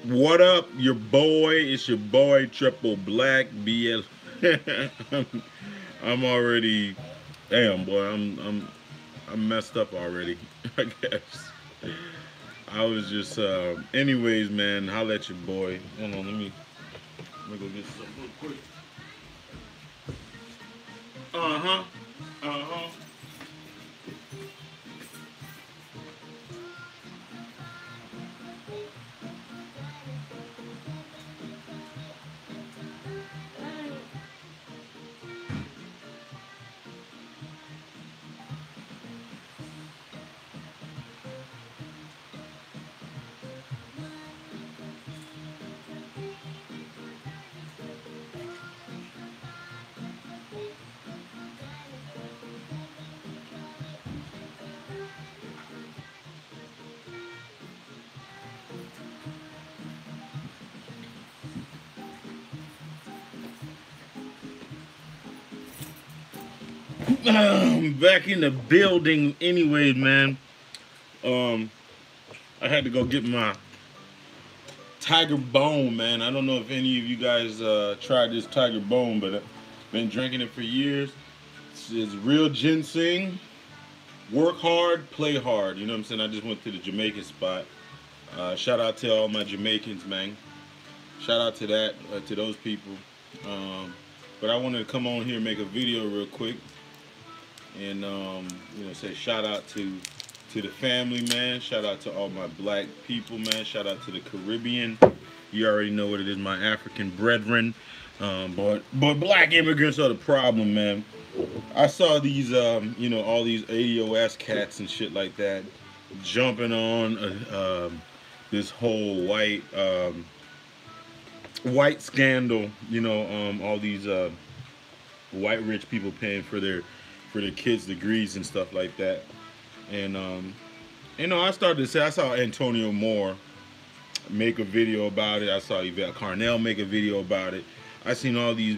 What up, your boy? It's your boy Triple Black BL. I'm already, damn boy. I'm messed up already. I guess I was just. Anyways, man, holla at your boy. Hold on, let me go get some real quick. Uh huh. Uh huh. Back in the building. Anyways, man. Um, I had to go get my Tiger Bone, man. I don't know if any of you guys tried this Tiger Bone, but I've been drinking it for years. It's real ginseng. Work hard, play hard. You know what I'm saying? I just went to the Jamaican spot. Shout out to all my Jamaicans, man. Shout out to that, to those people. But I wanted to come on here and make a video real quick, and say shout out to the family, man. Shout out to all my black people, man. Shout out to the Caribbean. You already know what it is, my African brethren. But black immigrants are the problem, man. I saw these, all these ADOS cats and shit like that jumping on this whole white scandal. All these white rich people paying for their kids' degrees and stuff like that. And I started to say, I saw Antonio Moore make a video about it. I saw Yvette Carnell make a video about it. I seen all these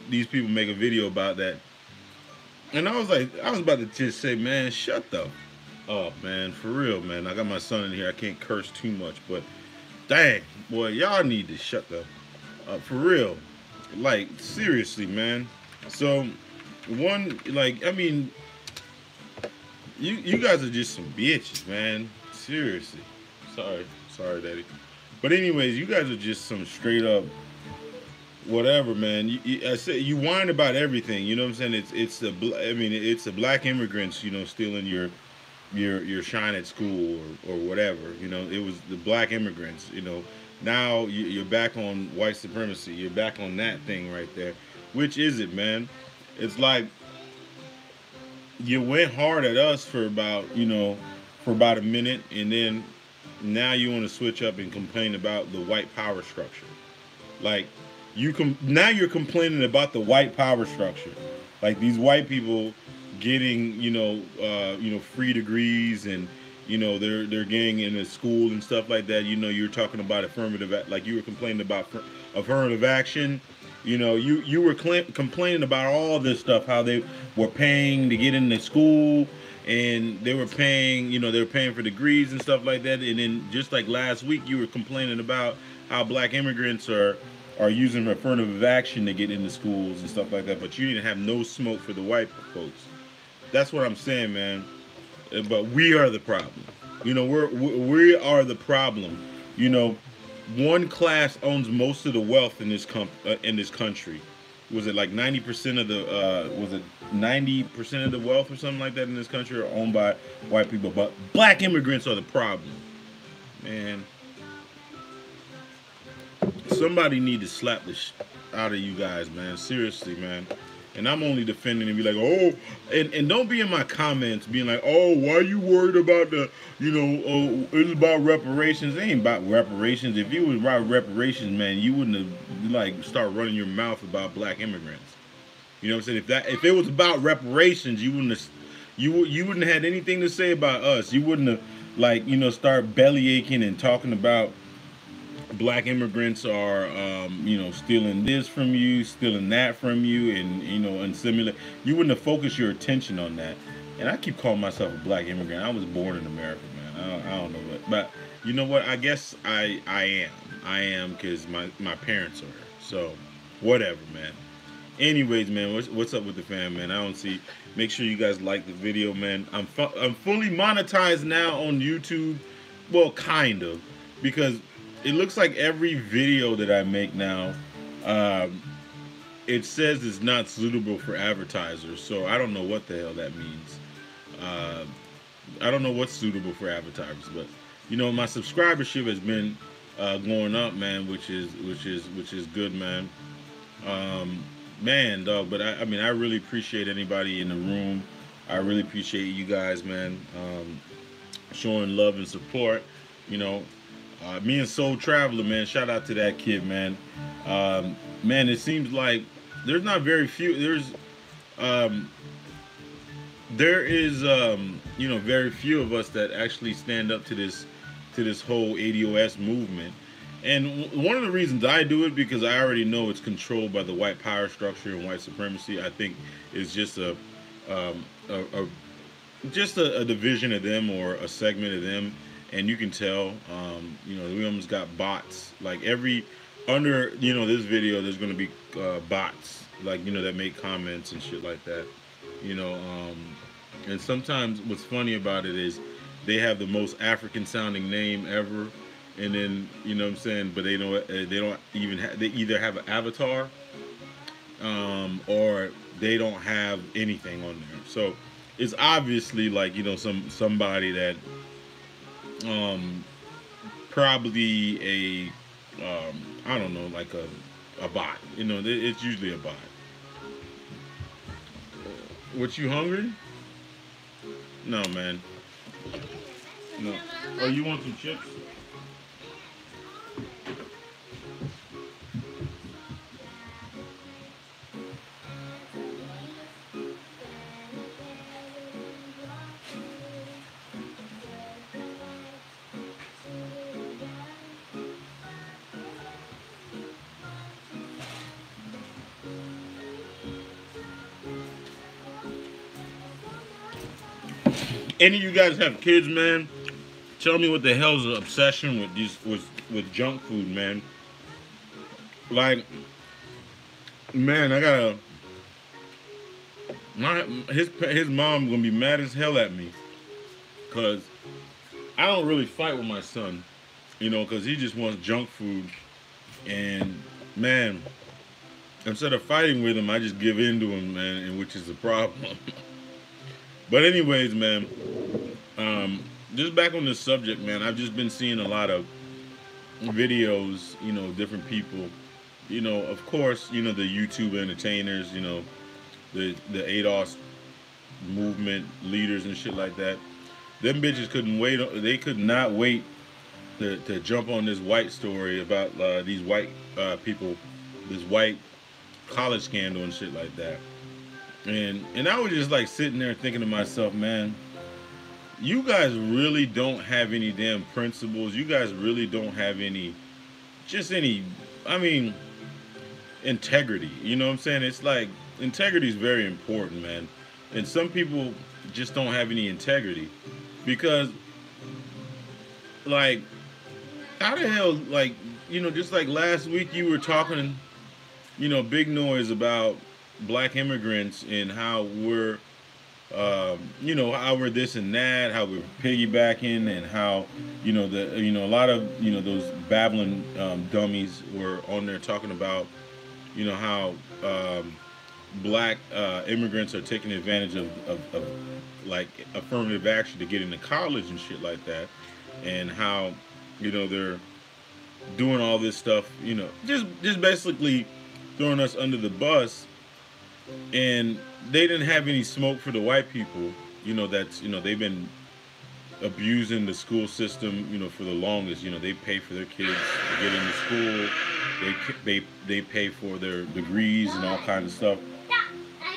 people make a video about that. And I was about to just say, man, shut the up, man, for real, man. I got my son in here. I can't curse too much, but dang, boy, y'all need to shut the up for real. Like, seriously, man. So, you guys are just some bitches, man. Seriously. Sorry, Daddy. But anyways, you guys are just some straight up whatever, man. I say you whine about everything. You know what I'm saying? It's the black immigrants, stealing your shine at school or whatever. It was the black immigrants. Now you're back on white supremacy. You're back on that thing right there. Which is it, man? It's like you went hard at us for about a minute, and then now you want to switch up and complain about the white power structure. Like now you're complaining about the white power structure, like these white people getting free degrees, and they're getting into school and stuff like that. You're talking about like you were complaining about affirmative action. You were complaining about all this stuff, how they were paying to get into school, and they were paying, they were paying for degrees and stuff like that. And then just like last week, you were complaining about how black immigrants are using affirmative action to get into schools and stuff like that. But you didn't have no smoke for the white folks. That's what I'm saying, man. But we are the problem. We are the problem. One class owns most of the wealth in this country. Was it like 90% of the 90% of the wealth or something like that in this country are owned by white people? But black immigrants are the problem, man. Somebody need to slap the out of you guys, man. Seriously, man. And I'm only defending and be like, oh, and don't be in my comments being like, oh, why are you worried about it's about reparations. It ain't about reparations. If you was about reparations, man, you wouldn't have start running your mouth about black immigrants. You know what I'm saying? If it was about reparations, you wouldn't have had anything to say about us. You wouldn't have start belly aching and talking about black immigrants are stealing this from you, stealing that from you, and similar. You wouldn't have focused your attention on that. And I keep calling myself a black immigrant. I was born in America, man. I don't know what, but You know what? I guess I am because my parents are here. So whatever, man. Anyways, man, what's up with the fam, man? I don't see. Make sure you guys like the video, man. I'm fully monetized now on YouTube. Well, kind of, because it looks like every video that I make now, um, it says it's not suitable for advertisers. So I don't know what the hell that means. Uh, I don't know what's suitable for advertisers, but my subscribership has been going up, man, which is good, man. Um, Man, dog, but I mean, I really appreciate anybody in the room. I really appreciate you guys, man, showing love and support. You know, Me and Soul Traveler, man, shout out to that kid, man. Man, it seems like there's not very few. Um, there is, very few of us that actually stand up to this whole ADOS movement. And one of the reasons I do it because I already know it's controlled by the white power structure and white supremacy. I think it's just um, a just a division of them or a segment of them, and you can tell. We almost got bots. Like every under this video, there's going to be bots like that make comments and shit like that. You know, and sometimes what's funny about it is they have the most African sounding name ever, and then what I'm saying, but they don't even they either have an avatar, or they don't have anything on there. So it's obviously like somebody that probably I don't know, like a bot. It's usually a bot. What, you hungry? No, man. No. Oh, you want some chips? Any of you guys have kids, man? Tell me what the hell's the obsession with with junk food, man. Like, man, I gotta. His mom gonna be mad as hell at me, cause I don't really fight with my son, cause he just wants junk food, and man, instead of fighting with him, I just give in to him, man, and which is the problem. But anyways, man, just back on this subject, man, I've just been seeing a lot of videos, different people, of course, the YouTube entertainers, the ADOS movement leaders and shit like that. Them bitches couldn't wait. They could not wait to jump on this white story about these white people, this white college scandal and shit like that. And I was just like sitting there thinking to myself, man, you guys really don't have any damn principles. You guys really don't have I mean, integrity. You know what I'm saying? It's like integrity is very important, man. And some people just don't have any integrity because, like, how the hell, like, just like last week you were talking, big noise about black immigrants and how we're how we're this and that, how we're piggybacking, and how a lot of those babbling dummies were on there talking about how black immigrants are taking advantage of like affirmative action to get into college and shit like that, and how they're doing all this stuff, just basically throwing us under the bus. And they didn't have any smoke for the white people, that's they've been abusing the school system, for the longest. They pay for their kids to get into school. They pay for their degrees and all kinds of stuff.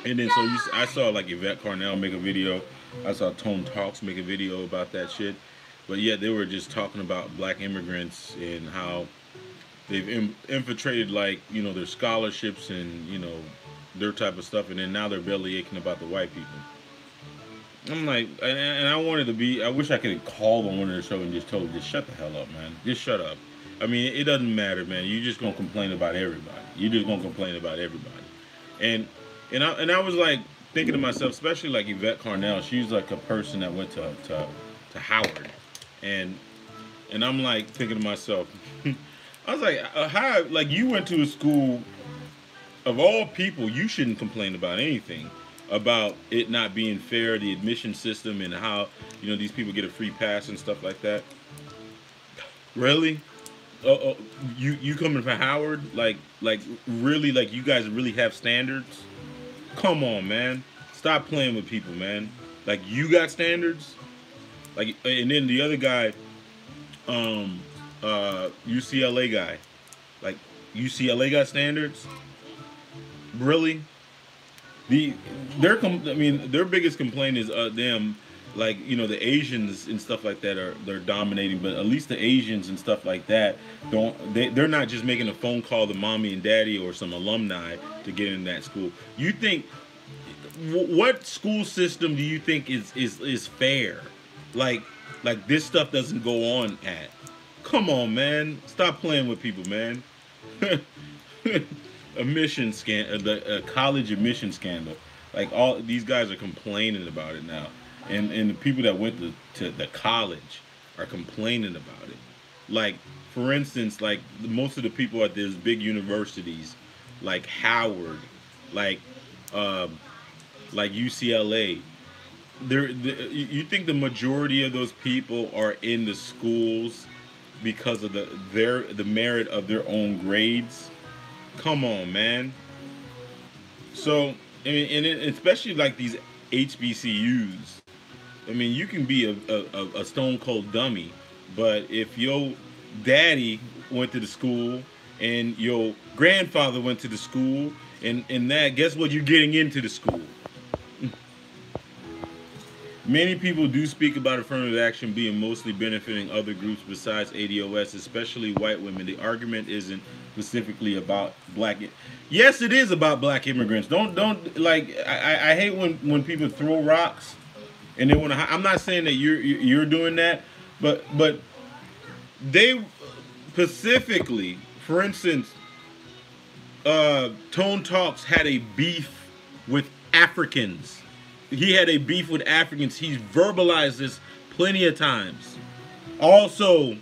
And then I saw like Yvette Carnell make a video. I saw Tone Talks make a video about that shit. But yet they were just talking about black immigrants and how they've infiltrated like their scholarships and their type of stuff, and then now they're belly aching about the white people. I'm like, and I wanted to be. I wish I could have called on one of the show and just told them, just shut the hell up, man. Just shut up. I mean, it doesn't matter, man. You're just gonna complain about everybody. You're just gonna complain about everybody. And I was like thinking to myself, especially like Yvette Carnell. She's like a person that went to Howard, and I'm like thinking to myself, I was like, how like you went to a school of all people, you shouldn't complain about anything about it not being fair, the admission system, and how these people get a free pass and stuff like that. Really? You coming from Howard? Like really? Like you guys really have standards? Come on, man. Stop playing with people, man. Like you got standards. Like, and then the other guy, UCLA guy. Like UCLA got standards. Really? I mean their biggest complaint is them, like the Asians and stuff like that they're dominating, but at least the Asians and stuff like that they're not just making a phone call to mommy and daddy or some alumni to get in that school. You think what school system do you think is fair? Like this stuff doesn't go on at. Come on, man. Stop playing with people, man. The college admission scandal. Like all these guys are complaining about it now, and the people that went to the college are complaining about it. Like for instance, like most of the people at these big universities, like Howard, like UCLA. You think the majority of those people are in the schools because of the merit of their own grades? Come on, man. So, and especially like these HBCUs. I mean, you can be a stone cold dummy, but if your daddy went to the school and your grandfather went to the school, and that, guess what? You're getting into the school. Many people do speak about affirmative action being mostly benefiting other groups besides ADOS, especially white women. The argument isn't specifically about black. Yes, it is about black immigrants. Don't like. I hate when people throw rocks and they want to. I'm not saying that you're doing that, but they specifically, for instance, Tone Talks had a beef with Africans. He had a beef with Africans. He's verbalized this plenty of times. Also,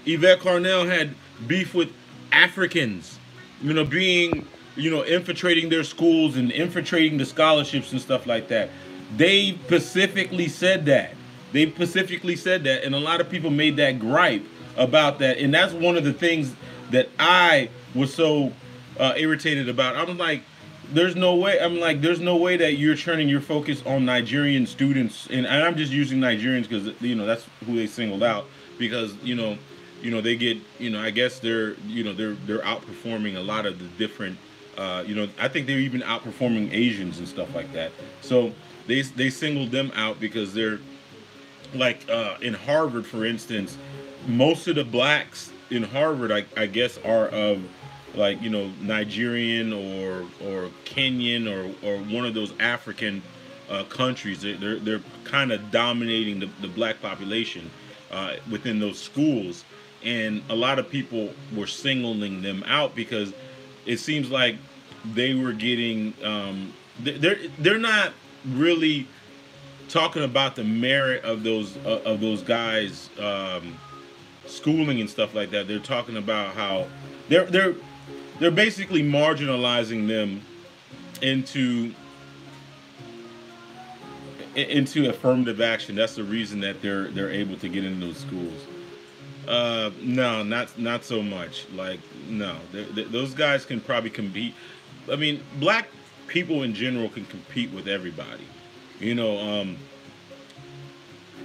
Yvette Carnell had beef with Africans, being, infiltrating their schools and infiltrating the scholarships and stuff like that. They specifically said that. And a lot of people made that gripe about that. And that's one of the things that I was so irritated about. I'm like, there's no way. There's no way that you're turning your focus on Nigerian students, and I'm just using Nigerians because that's who they singled out because they get I guess they're outperforming a lot of the different I think they're even outperforming Asians and stuff like that. So they singled them out because they're like in Harvard, for instance, most of the blacks in Harvard I guess are of like Nigerian or Kenyan or one of those African countries. They're kind of dominating the black population within those schools, and a lot of people were singling them out because it seems like they were getting they're not really talking about the merit of those guys schooling and stuff like that. They're talking about how they're basically marginalizing them into affirmative action. That's the reason that they're able to get into those schools. No, not so much. Like no, those guys can probably compete. I mean, black people in general can compete with everybody.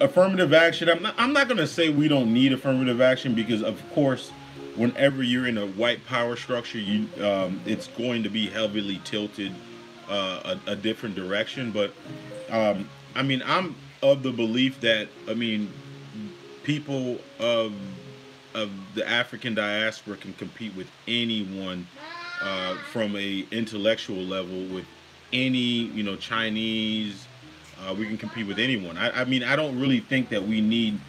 Affirmative action. I'm not gonna say we don't need affirmative action because of course whenever you're in a white power structure, it's going to be heavily tilted a different direction. But I mean, I'm of the belief that people of the African diaspora can compete with anyone from a intellectual level with any Chinese, We can compete with anyone. I mean, I don't really think that we need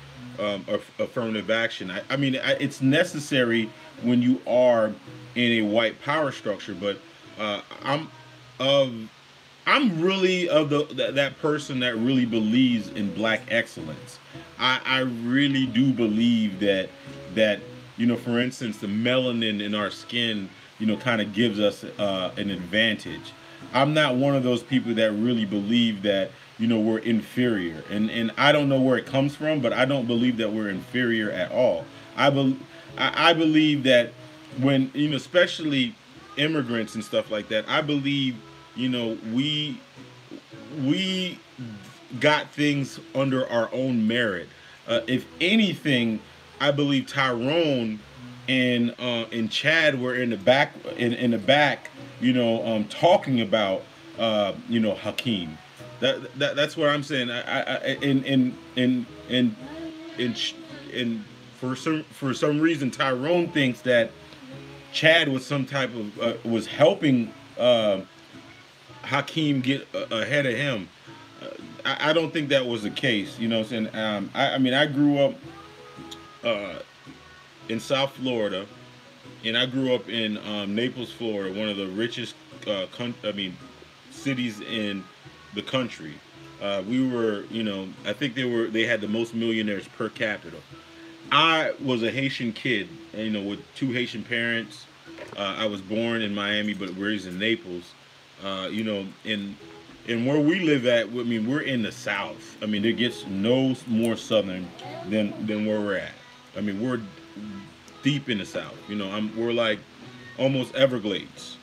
affirmative action. I mean, it's necessary when you are in a white power structure, but I'm of I'm really of that person that really believes in black excellence. I really do believe that for instance, the melanin in our skin, kind of gives us an advantage. I'm not one of those people that really believe that we're inferior, and I don't know where it comes from, but I don't believe that we're inferior at all. I bel I believe that when especially immigrants and stuff like that, I believe we got things under our own merit. If anything, I believe Tyrone and Chad were in the back, talking about Hakeem. That's what I'm saying. In, in for some reason, Tyrone thinks that Chad was some type of was helping Hakeem get ahead of him. I don't think that was the case. You know what I'm saying? I mean, I grew up uh, in South Florida, and I grew up in Naples, Florida, one of the richest, cities in the country. We were, I think they had the most millionaires per capita. I was a Haitian kid, with two Haitian parents. I was born in Miami, but raised in Naples. And where we live at, I mean, we're in the South. I mean, it gets no more southern than where we're at. I mean, we're deep in the South. We're like almost Everglades,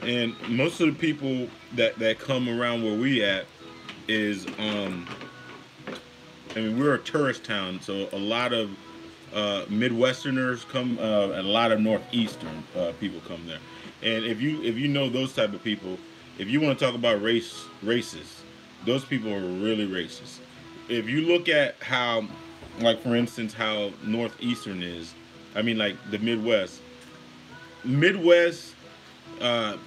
and most of the people that come around where we at is, I mean, we're a tourist town, so a lot of Midwesterners come, and a lot of Northeastern people come there. And if you know those type of people, if you want to talk about racist, those people are really racist. If you look at how, like for instance, how Northeastern is, I mean, like the Midwest, uh,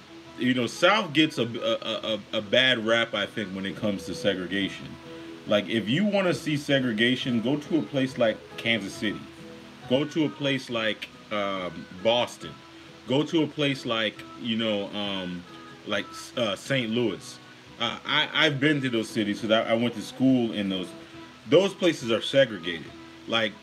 South gets a bad rap, I think, when it comes to segregation. Like, if you want to see segregation, go to a place like Kansas City. Go to a place like Boston. Go to a place like St. Louis. I've been to those cities because I went to school in those. Those places are segregated. Like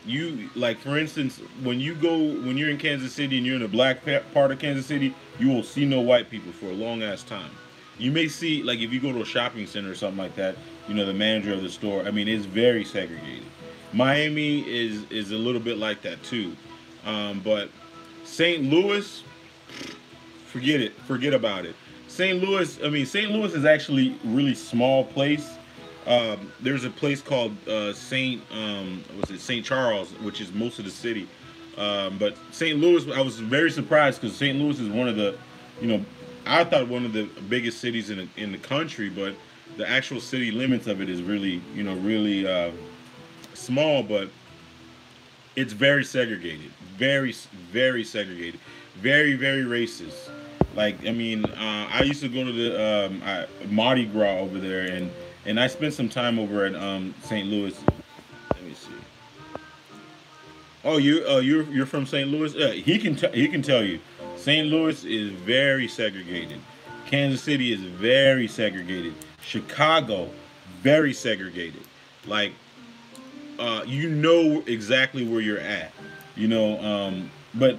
for instance, when you're in Kansas City and you're in the black part of Kansas City, you will see no white people for a long ass time. You may see, like, if you go to a shopping center or something like that, the manager of the store. I mean, it's very segregated. Miami is a little bit like that too, but St. Louis, forget about it. St. Louis is actually a really small place. There's a place called St. Charles, which is most of the city. But St. Louis, I was very surprised because St. Louis is one of the, I thought one of the biggest cities in the country, but the actual city limits of it is really, really small. But it's very segregated, very segregated, very racist. Like, I mean, I used to go to the Mardi Gras over there, and I spent some time over at St. Louis. Let me see. Oh, you're from St. Louis? He can tell you. St. Louis is very segregated. Kansas City is very segregated. Chicago, very segregated. Like, exactly where you're at. But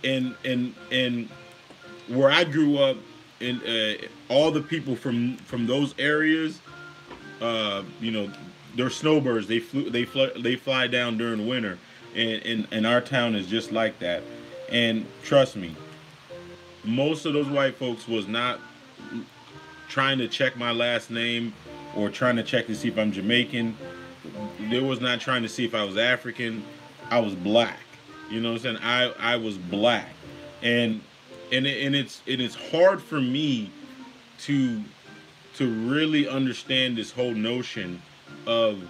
in where I grew up, in all the people from those areas, they're snowbirds. They fly down during winter, and our town is just like that. And trust me, most of those white folks was not trying to check my last name or trying to check to see if I'm Jamaican. They was not trying to see if I was African. I was black. You know what I'm saying? I was black, and it's hard for me to really understand this whole notion of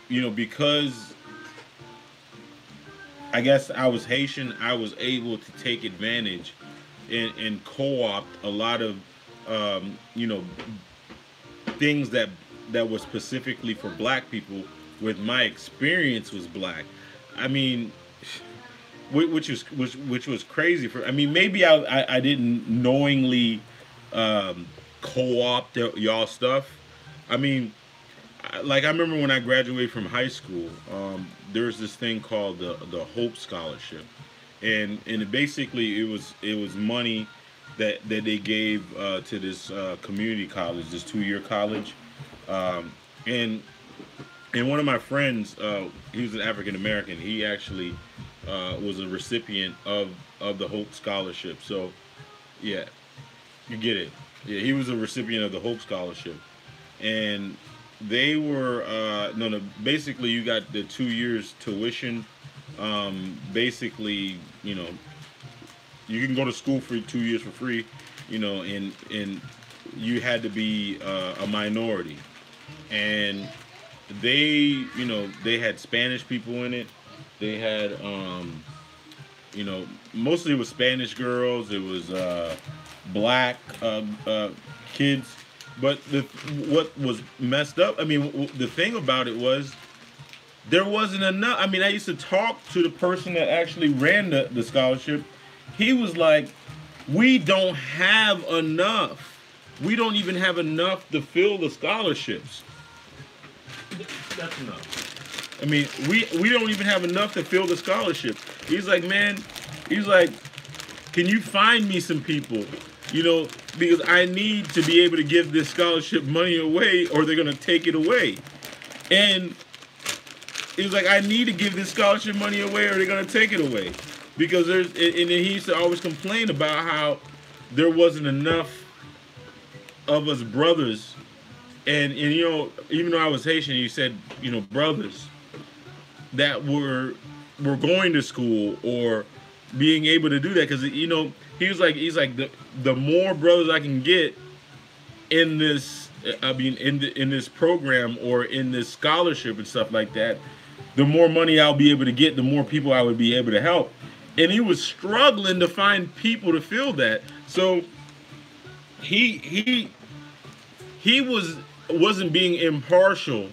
because I guess I was Haitian. I was able to take advantage and co-opt a lot of things that was specifically for black people, with my experience was black. I mean, which was crazy for. I mean, maybe I didn't knowingly co-opt y'all stuff. I mean, like I remember when I graduated from high school, there's this thing called the Hope Scholarship, and basically it was money that they gave to this community college, this 2-year college, and one of my friends, he was an African American. He actually was a recipient of the Hope Scholarship. So, yeah, you get it. Yeah, he was a recipient of the Hope Scholarship, and they were no. Basically, you got the 2 years tuition. Basically, you know, you can go to school for 2 years for free. You know, and you had to be a minority, and they, you know, they had Spanish people in it. They had, you know, mostly it was Spanish girls. It was black kids. But what was messed up, I mean, the thing about it was there wasn't enough. I mean, I used to talk to the person that actually ran the scholarship. He was like, we don't have enough. We don't even have enough to fill the scholarships. That's enough. I mean, we don't even have enough to fill the scholarship. He's like, man, he's like, can you find me some people? You know, because I need to be able to give this scholarship money away, or they're gonna take it away. And he was like, I need to give this scholarship money away, or they're gonna take it away. Because there's, and then he used to always complain about how there wasn't enough of us brothers. And you know, even though I was Haitian, he said, you know, brothers that were going to school or being able to do that, because, you know, he's like the more brothers I can get in this, I mean, in this program or in this scholarship and stuff like that, the more money I'll be able to get, the more people I would be able to help. And he was struggling to find people to fill that. So he wasn't being impartial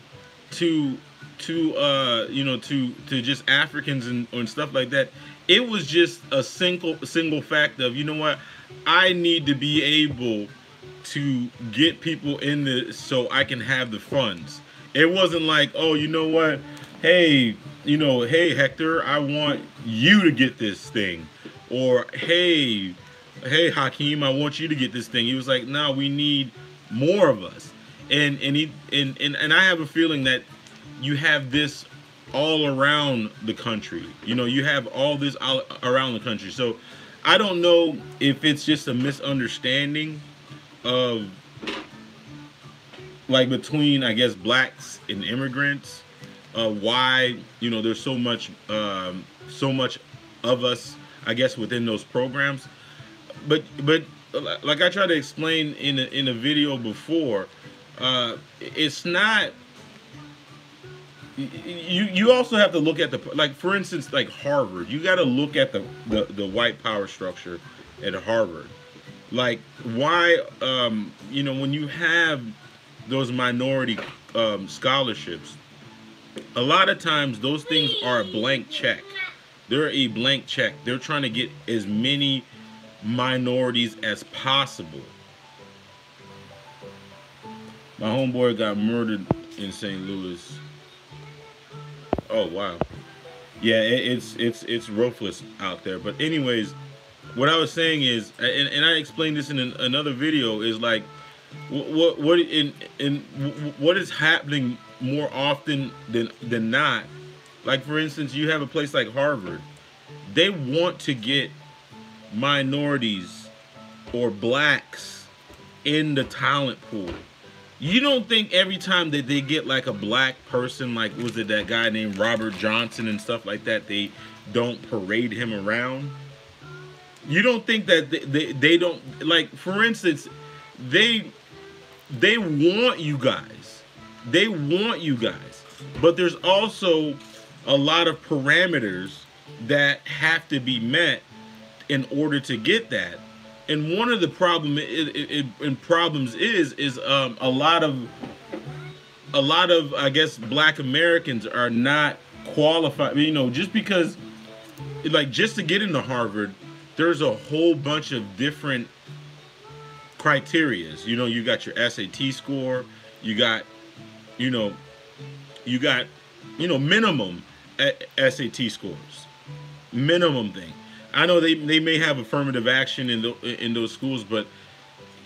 to you know, to just Africans and stuff like that. It was just a single fact of, you know what, I need to be able to get people in this so I can have the funds. It wasn't like, oh, you know what, hey, you know, hey Hector, I want you to get this thing, or hey Hakeem, I want you to get this thing. He was like, no, we need more of us. And I have a feeling that you have this all around the country. You know, you have all this all around the country. So I don't know if it's just a misunderstanding of, like, between, I guess, blacks and immigrants, why, you know, there's so much of us, I guess, within those programs. But like I tried to explain in a video before, it's not. You also have to look at the, like, for instance, like Harvard. You got to look at the white power structure at Harvard. Like, why, you know, when you have those minority scholarships, a lot of times those things are a blank check. They're a blank check. They're trying to get as many minorities as possible. My homeboy got murdered in St. Louis. Oh wow, yeah, it's ruthless out there. But anyways, what I was saying is, and I explained this in another video, is like what is happening more often than not. Like, for instance, you have a place like Harvard. They want to get minorities or blacks in the talent pool. You don't think every time that they get, like, a black person, like, was it that guy named Robert Johnson and stuff like that, they don't parade him around? You don't think that they don't, like, for instance, they want you guys. They want you guys. But there's also a lot of parameters that have to be met in order to get that. And one of the problems is a lot of, I guess, black Americans are not qualified. You know, just because, like, just to get into Harvard, there's a whole bunch of different criterias. You know, you got your SAT score, you got, you know, you got, minimum SAT scores, minimum thing. I know they may have affirmative action in those schools, but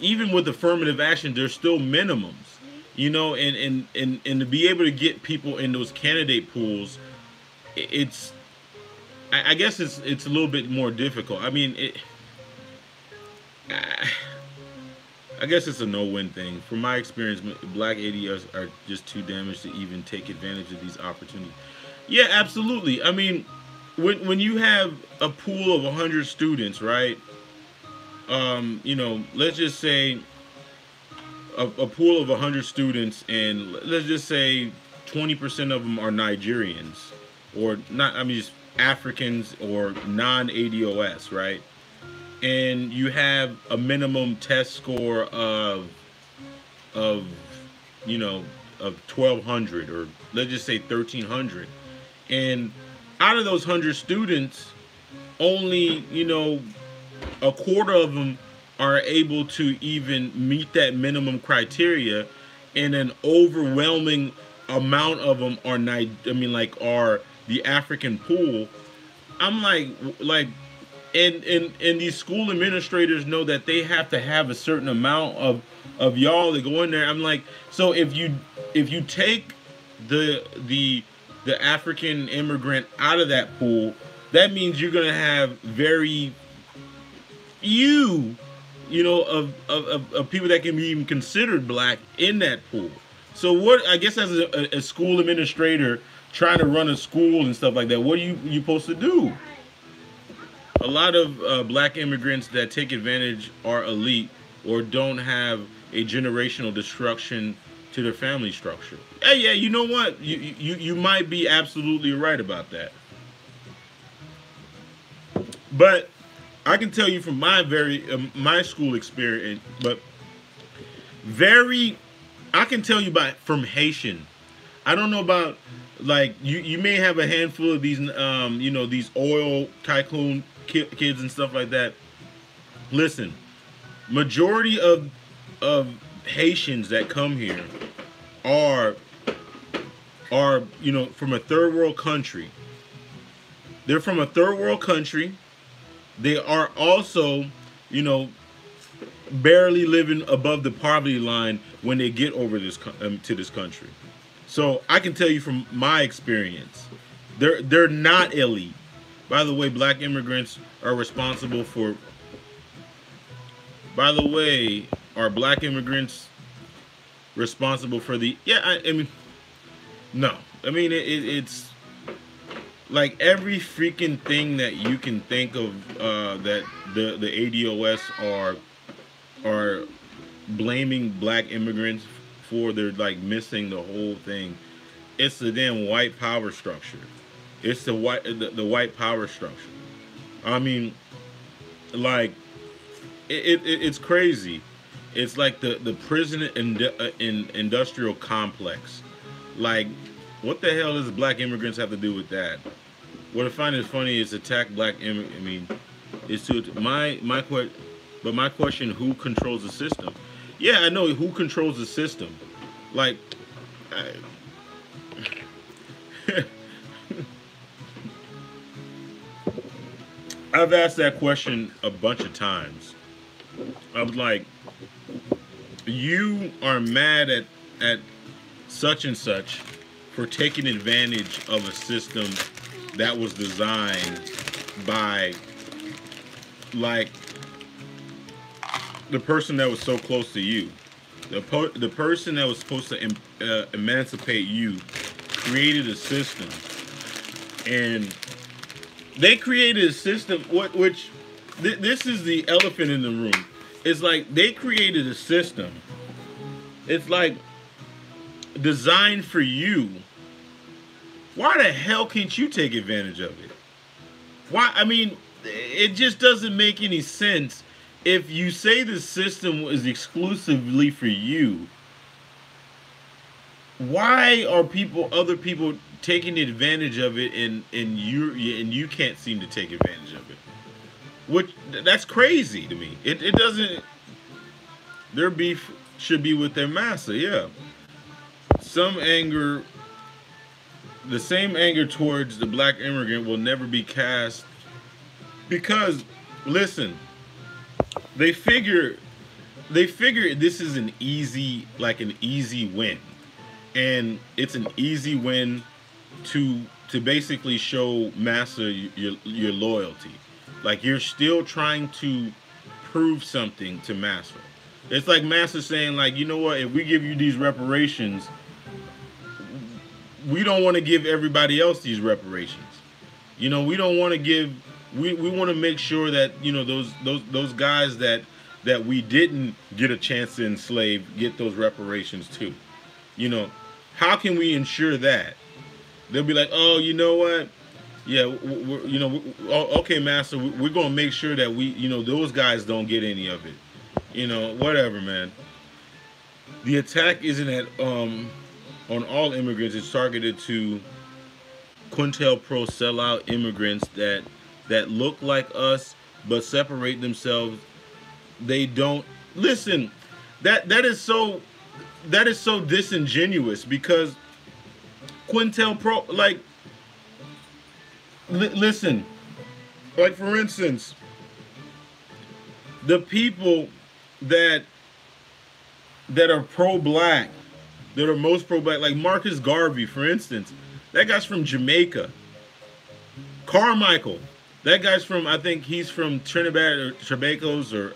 even with affirmative action, there's still minimums. You know, and to be able to get people in those candidate pools, it's, I guess it's a little bit more difficult. I mean, I guess it's a no-win thing. From my experience, black ADS are just too damaged to even take advantage of these opportunities. Yeah, absolutely. I mean, when you have a pool of 100 students, right? You know, let's just say a pool of 100 students, and let's just say 20% of them are Nigerians, or not. I mean, just Africans or non-ADOS, right? And you have a minimum test score of you know, of 1,200, or let's just say 1,300, and out of those 100 students, only, you know, a quarter of them are able to even meet that minimum criteria, and an overwhelming amount of them are are the African pool. I'm like, and these school administrators know that they have to have a certain amount of y'all that go in there. I'm like, so if you take the African immigrant out of that pool, that means you're gonna have very few, you know, of people that can be even considered black in that pool. So what, I guess, as a school administrator trying to run a school and stuff like that, what are you supposed to do? A lot of black immigrants that take advantage are elite or don't have a generational destruction to their family structure. Hey, yeah, you know what? You might be absolutely right about that. But I can tell you from my my school experience, but I can tell you from Haitian. I don't know about, like, you may have a handful of these you know, these oil tycoon kids and stuff like that. Listen, majority of Haitians that come here are you know, from a third world country. They're from a third world country. They are also, you know, barely living above the poverty line when they get over to this country. So I can tell you from my experience, they're not elite. By the way, black immigrants are responsible for. By the way, are black immigrants responsible for the? Yeah, I mean, no. I mean, it's like every freaking thing that you can think of that the ADOS are blaming black immigrants for. They're like missing the whole thing. It's the damn white power structure. It's the white power structure. I mean, like, it's crazy. It's like the prison industrial complex. Like, what the hell does black immigrants have to do with that? What I find is funny is attack black immigrants. I mean, is to but my question: who controls the system? Yeah, I know who controls the system. Like, I've asked that question a bunch of times. I was like, you are mad at such and such for taking advantage of a system that was designed by, like, the person that was so close to you. The person that was supposed to emancipate you created a system. And they created a system, this is the elephant in the room. It's like they created a system. It's like designed for you. Why the hell can't you take advantage of it? Why? I mean, it just doesn't make any sense. if you say the system is exclusively for you, why are other people taking advantage of it, and you can't seem to take advantage of it? Which that's crazy to me. It doesn't. Their beef should be with their master. Yeah, some anger, the same anger towards the black immigrant will never be cast because, listen, they figure this is an easy win, and it's an easy win to basically show Massa your loyalty. Like you're still trying to prove something to Massa. It's like Massa saying, like, you know what? If we give you these reparations, we don't want to give everybody else these reparations. You know, we don't want to give. We want to make sure that, you know, those guys that we didn't get a chance to enslave get those reparations too. You know, how can we ensure that? They'll be like, oh, you know what? Yeah, okay, Master, we're gonna make sure that those guys don't get any of it. You know, whatever, man. The attack isn't on all immigrants. It's targeted to Pro sellout immigrants that look like us but separate themselves. They don't listen. That is so disingenuous because Pro, like, listen, like, for instance, the people that are pro-black, that are most pro-black, like Marcus Garvey, for instance, that guy's from Jamaica. Carmichael, that guy's from, I think he's from Trinidad or Tobago's, or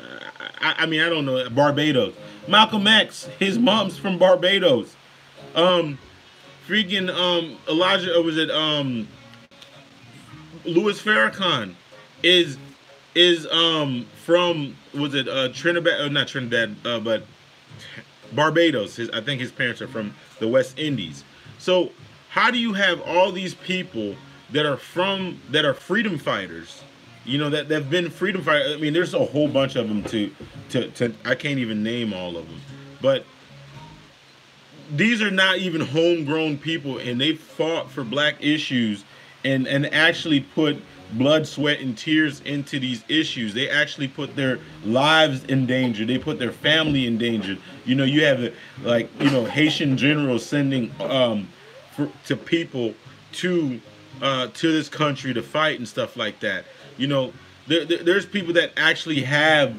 I mean, I don't know, Barbados. Malcolm X, his mom's from Barbados. Elijah, or was it Louis Farrakhan is from, was it Trinidad, not Trinidad, but Barbados. I think his parents are from the West Indies. So how do you have all these people that are freedom fighters, you know, that have been freedom fighters? I mean, there's a whole bunch of them to I can't even name all of them, but these are not even homegrown people, and they fought for black issues and actually put blood, sweat, and tears into these issues. They actually put their lives in danger. They put their family in danger. You know, you have Haitian generals sending to people to this country to fight and stuff like that. You know, there's people that actually have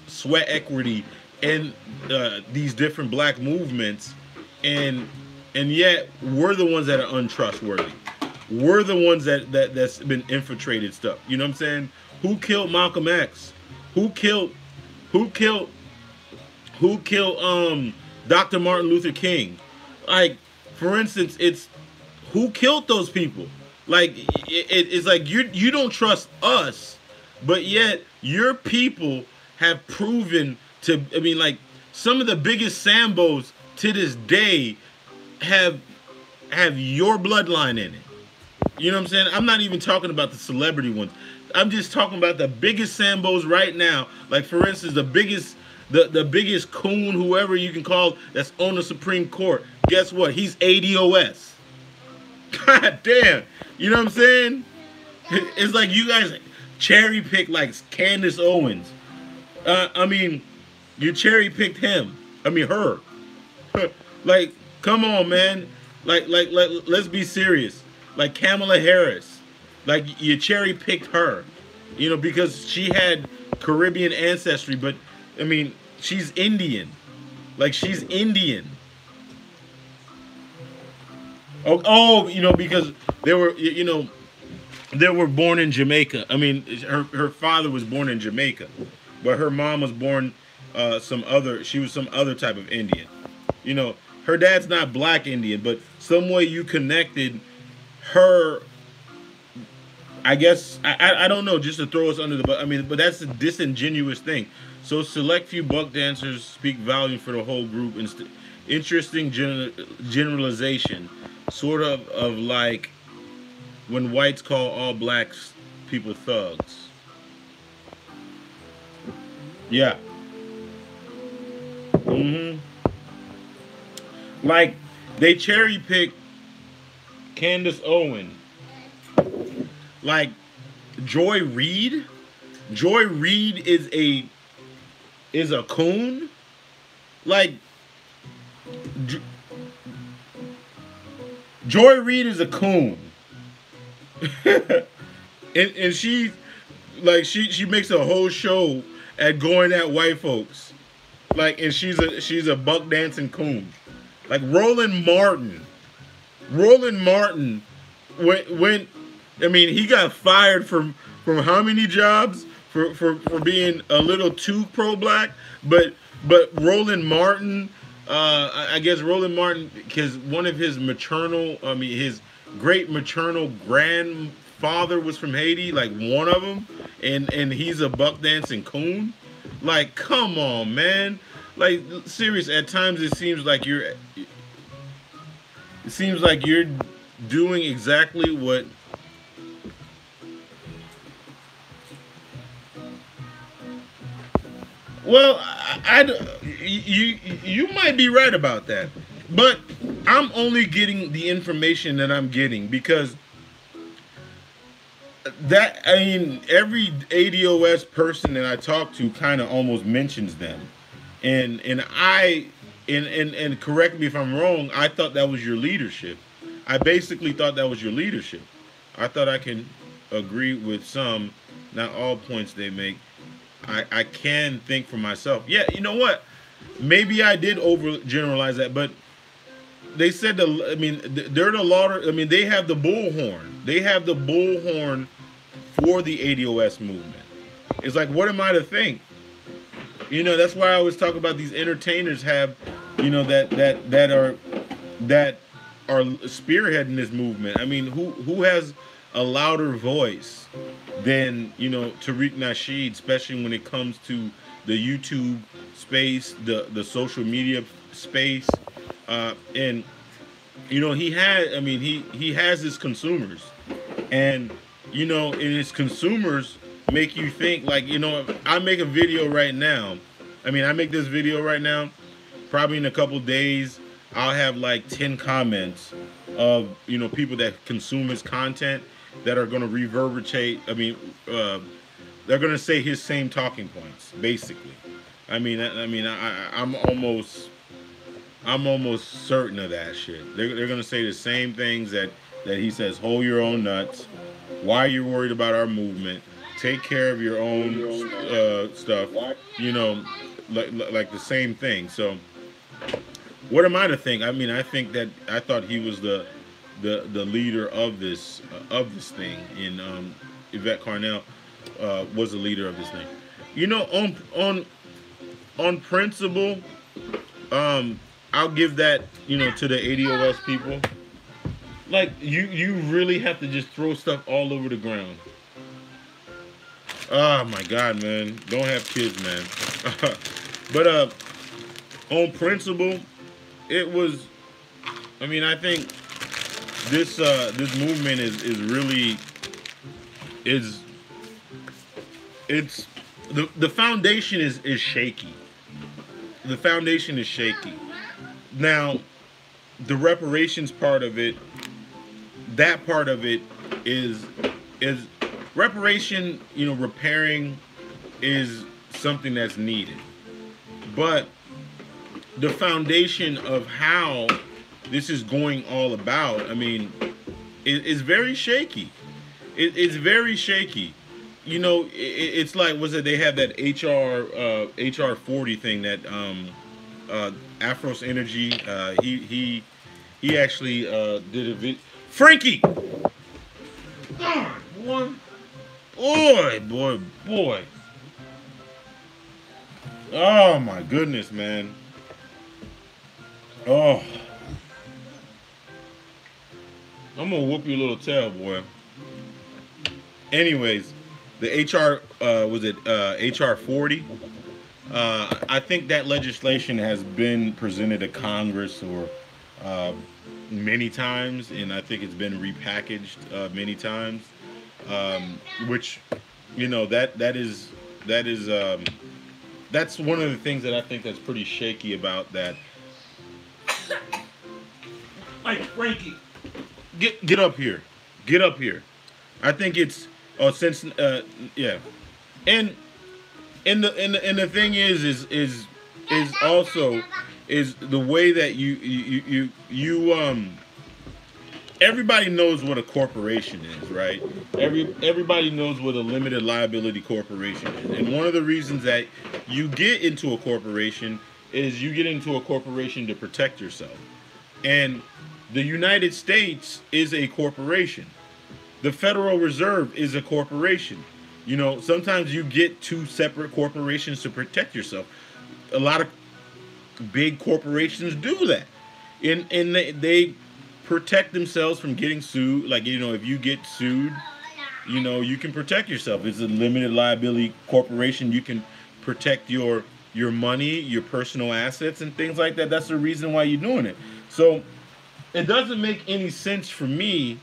sweat equity in these different black movements, and yet we're the ones that are untrustworthy. We're the ones that's been infiltrated stuff. You know what I'm saying? Who killed Malcolm X? Who killed Dr. Martin Luther King? Like, for instance, it's who killed those people? Like, it's like you don't trust us, but yet your people have proven to. I mean, like, some of the biggest Sambos to this day have your bloodline in it. You know what I'm saying? I'm not even talking about the celebrity ones. I'm just talking about the biggest Sambos right now. Like, for instance, the biggest coon, whoever you can call, that's on the Supreme Court. Guess what? He's ADOS. God damn. You know what I'm saying? It's like you guys cherry pick like Candace Owens. I mean, you cherry picked him. I mean, her. Like, come on, man. Like, let's be serious. Like Kamala Harris, like, you cherry picked her, you know, because she had Caribbean ancestry, but I mean, she's Indian. Like, she's Indian. Oh, you know, because they were born in Jamaica. I mean, her father was born in Jamaica, but her mom was born she was some other type of Indian. You know, her dad's not black Indian, but some way you connected her, I guess, I don't know, just to throw us under the bus. I mean, but that's a disingenuous thing. So select few buck dancers speak volume for the whole group. Interesting generalization, sort of like when whites call all blacks people thugs. Yeah. hmm Like they cherry pick Candace Owen, like Joy Reid. Joy Reid is a coon. Like J- Joy Reid is a coon, and she like she makes a whole show at going at white folks. Like, and she's a buck dancing coon. Like Roland Martin when I mean he got fired from how many jobs for being a little too pro black, but Roland Martin, I guess Roland Martin, because one of his maternal, I mean his great maternal grandfather was from Haiti, like one of them, and he's a buck dancing coon. Like, come on, man. Like, serious. At times, it seems like you're doing exactly what. Well, you might be right about that, but I'm only getting the information that I'm getting because that I mean every ADOS person that I talk to kind of almost mentions them, and I and correct me if I'm wrong. I thought that was your leadership. I basically thought that was your leadership. I thought I can agree with some, not all points they make. I can think for myself. Yeah, you know what? Maybe I did overgeneralize that, but they said I mean, they're the lauder. I mean, they have the bullhorn. They have the bullhorn for the ADOS movement. It's like, what am I to think? You know, that's why I always talk about these entertainers have, you know, that are spearheading this movement. I mean, who has a louder voice than Tariq Nasheed, especially when it comes to the YouTube space, the social media space, and he has his consumers, and and his consumers make you think like I make a video right now. I make this video right now. Probably in a couple days, I'll have like 10 comments of people that consume his content that are going to reverberate. They're going to say his same talking points, basically. I'm almost certain of that shit. They're going to say the same things that he says. Hold your own nuts. Why are you worried about our movement? Take care of your own stuff. Like the same thing. So, what am I to think? I think that I thought he was the leader of this thing. In Yvette Carnell was the leader of this thing. On principle, I'll give that to the ADOS people. Like you really have to just throw stuff all over the ground. Oh my God, man! Don't have kids, man. But on principle, it was. I think this movement is really is it's the foundation is shaky. The foundation is shaky. Now, the reparations part of it, that part of it is reparation. Repairing is something that's needed, but the foundation of how this is going all about, is very shaky. It's very shaky. It's like, was it they have that HR 40 thing that Afros Energy, he actually did a video. Frankie, God, boy. Oh my goodness, man. Oh, I'm gonna whoop your little tail, boy. Anyways, the HR was it HR 40? I think that legislation has been presented to Congress or many times, and I think it's been repackaged many times. Which that is that's one of the things that I think that's pretty shaky about that. Like Frankie, get up here, get up here. I think it's since yeah, and and the thing is also is the way that you everybody knows what a corporation is, right? Everybody knows what a limited liability corporation is. And one of the reasons that you get into a corporation is you get into a corporation to protect yourself. And the United States is a corporation. The Federal Reserve is a corporation. You know, sometimes you get two separate corporations to protect yourself. A lot of big corporations do that. And they protect themselves from getting sued. Like, you know, if you get sued, you know, you can protect yourself. It's a limited liability corporation. You can protect your money, your personal assets, and things like that. That's the reason why you're doing it. So it doesn't make any sense for me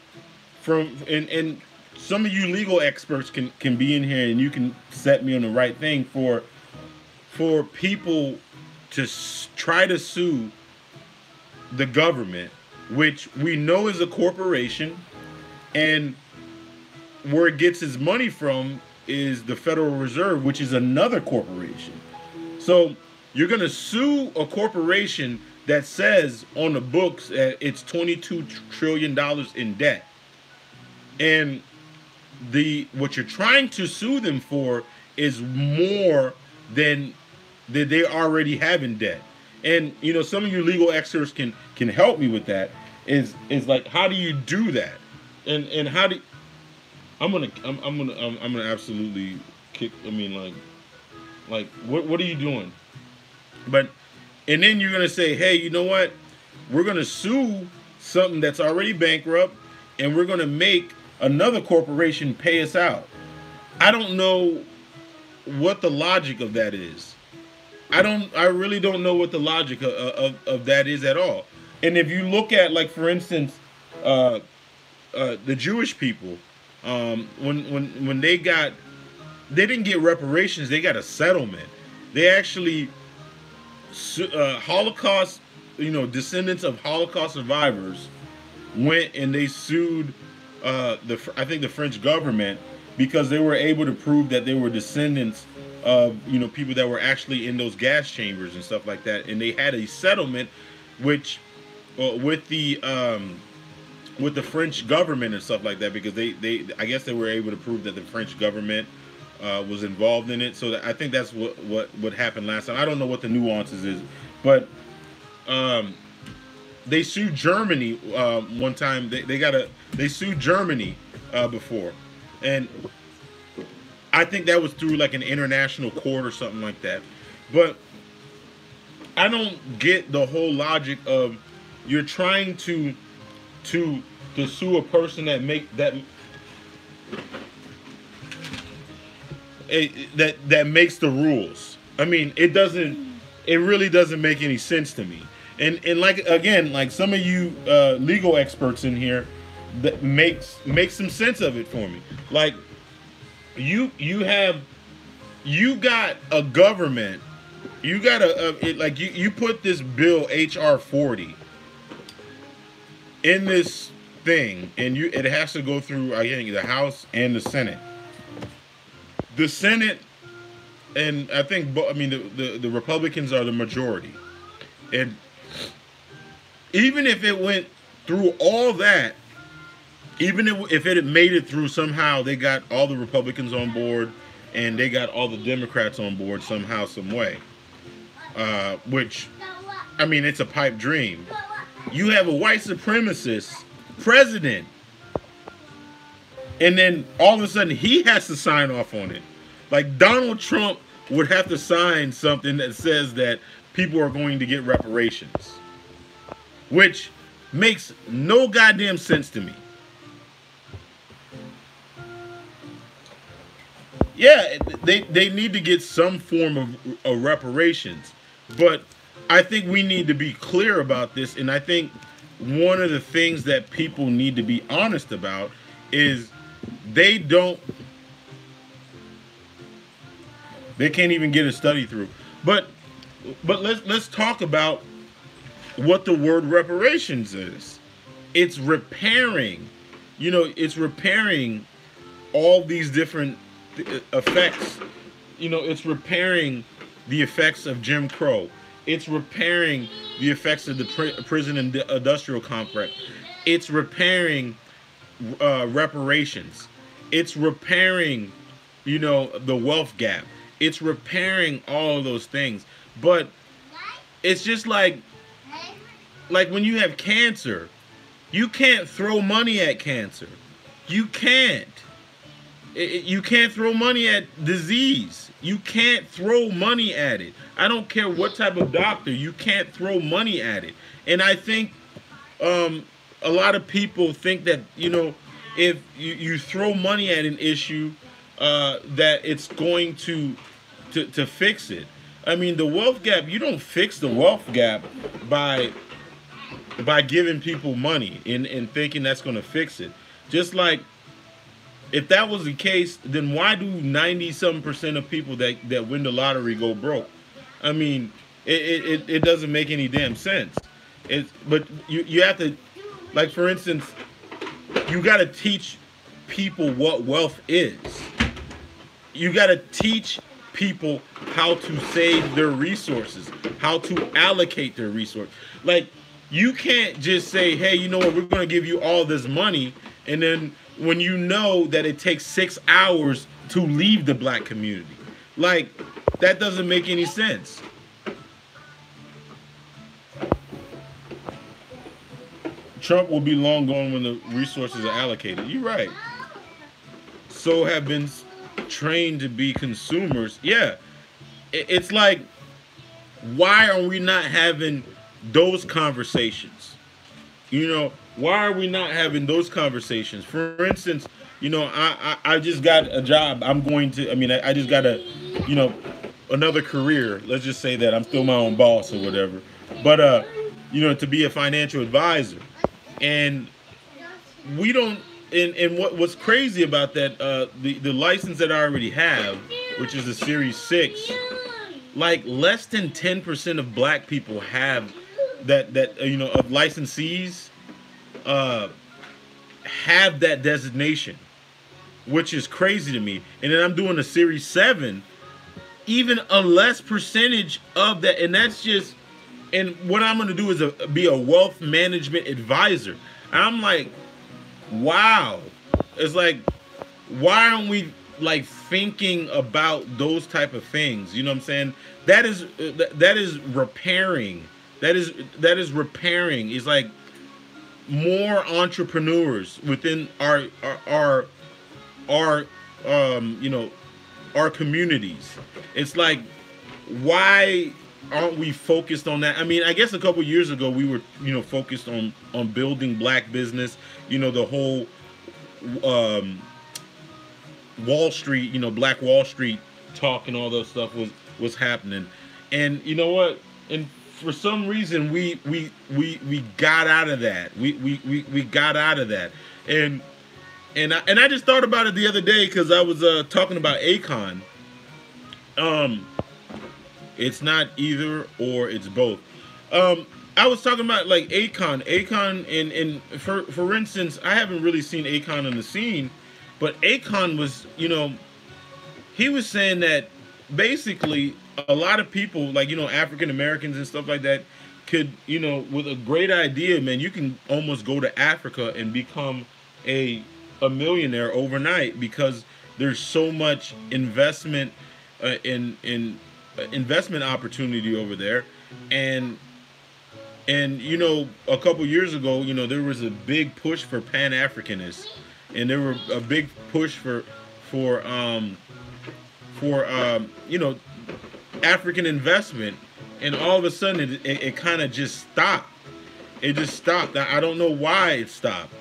and some of you legal experts can be in here and you can set me on the right thing for people to try to sue the government, which we know is a corporation, and where it gets its money from is the Federal Reserve, which is another corporation. So you're going to sue a corporation that says on the books that it's $22 trillion in debt. And what you're trying to sue them for is more than they already have in debt. And you know, some of you legal experts can help me with that. Is like, how do you do that? And how do I'm gonna absolutely kick. I mean, like what are you doing? But and then you're gonna say, hey, you know what? We're gonna sue something that's already bankrupt, and we're gonna make another corporation pay us out. I don't know what the logic of that is. I really don't know what the logic of that is at all. And if you look at, like, for instance, the Jewish people, when they didn't get reparations, they got a settlement. They actually Holocaust, you know, descendants of Holocaust survivors went and they sued I think the French government, because they were able to prove that they were descendants of, you know, people that were actually in those gas chambers and stuff like that. And they had a settlement which with the French government and stuff like that, because they I guess they were able to prove that the French government was involved in it. So I think that's what happened last time. I don't know what the nuances is, but they sued Germany one time. They sued Germany before, and I think that was through like an international court or something like that. But I don't get the whole logic of you're trying to sue a person that makes the rules. I mean, it really doesn't make any sense to me. And like, again, like some of you legal experts in here, that make some sense of it for me. Like, you got a government, you got you put this bill HR 40 in this thing, and it has to go through, I think, the House and the Senate. The Senate, and I think the Republicans are the majority, and even if it went through all that, even if it had made it through somehow, they got all the Republicans on board and they got all the Democrats on board somehow, some way. Which, I mean, it's a pipe dream. You have a white supremacist president, and then all of a sudden he has to sign off on it. Like, Donald Trump would have to sign something that says that people are going to get reparations, which makes no goddamn sense to me. Yeah, they need to get some form of reparations, but I think we need to be clear about this. And I think one of the things that people need to be honest about is they don't They can't even get a study through. But let's talk about what the word reparations is. It's repairing. It's repairing all these different effects. It's repairing the effects of Jim Crow. It's repairing the effects of the prison and industrial complex. It's repairing reparations. It's repairing, the wealth gap. It's repairing all of those things. But it's just like when you have cancer, you can't throw money at cancer. You can't. You can't throw money at disease. You can't throw money at it. I don't care what type of doctor. You can't throw money at it. And I think a lot of people think that, if you throw money at an issue, that it's going to fix it. I mean, the wealth gap, you don't fix the wealth gap by giving people money and thinking that's going to fix it. Just like, if that was the case, then why do 90-something% of people that win the lottery go broke? I mean, it doesn't make any damn sense. But you have to, like, for instance, you got to teach people what wealth is. You got to teach people how to save their resources, how to allocate their resources. Like, you can't just say, hey, you know what, we're going to give you all this money, and then when you know that it takes 6 hours to leave the black community. Like, that doesn't make any sense. Trump will be long gone when the resources are allocated. You're right. So have been trained to be consumers. Yeah. It's like, why are we not having those conversations? Why are we not having those conversations? For instance, I just got a job. I just got another career. Let's just say that I'm still my own boss or whatever. But, to be a financial advisor. And we don't, and what's crazy about that, the license that I already have, which is the Series 6, like less than 10% of black people have that of licensees, have that designation, which is crazy to me. And then I'm doing a Series 7, even a less percentage of that. And that's just, and what I'm going to do is be a wealth management advisor. I'm like, wow. It's like, why aren't we like thinking about those type of things? You know what I'm saying? That is repairing. That is repairing. It's like more entrepreneurs within our communities. It's like, why aren't we focused on that? I mean, I guess a couple years ago we were, focused on building black business. The whole Wall Street, Black Wall Street talk and all those stuff was happening. And you know what? And for some reason we got out of that. We got out of that. And I just thought about it the other day because I was talking about Akon. It's not either or, it's both. I was talking about like Akon, and for instance, I haven't really seen Akon on the scene, but Akon was, he was saying that basically a lot of people, like, African Americans and stuff like that, could, with a great idea, man, you can almost go to Africa and become a millionaire overnight because there's so much investment in investment opportunity over there. And a couple years ago, there was a big push for Pan-Africanists, and there were a big push for African investment, and all of a sudden it kind of just stopped. It just stopped. I don't know why it stopped.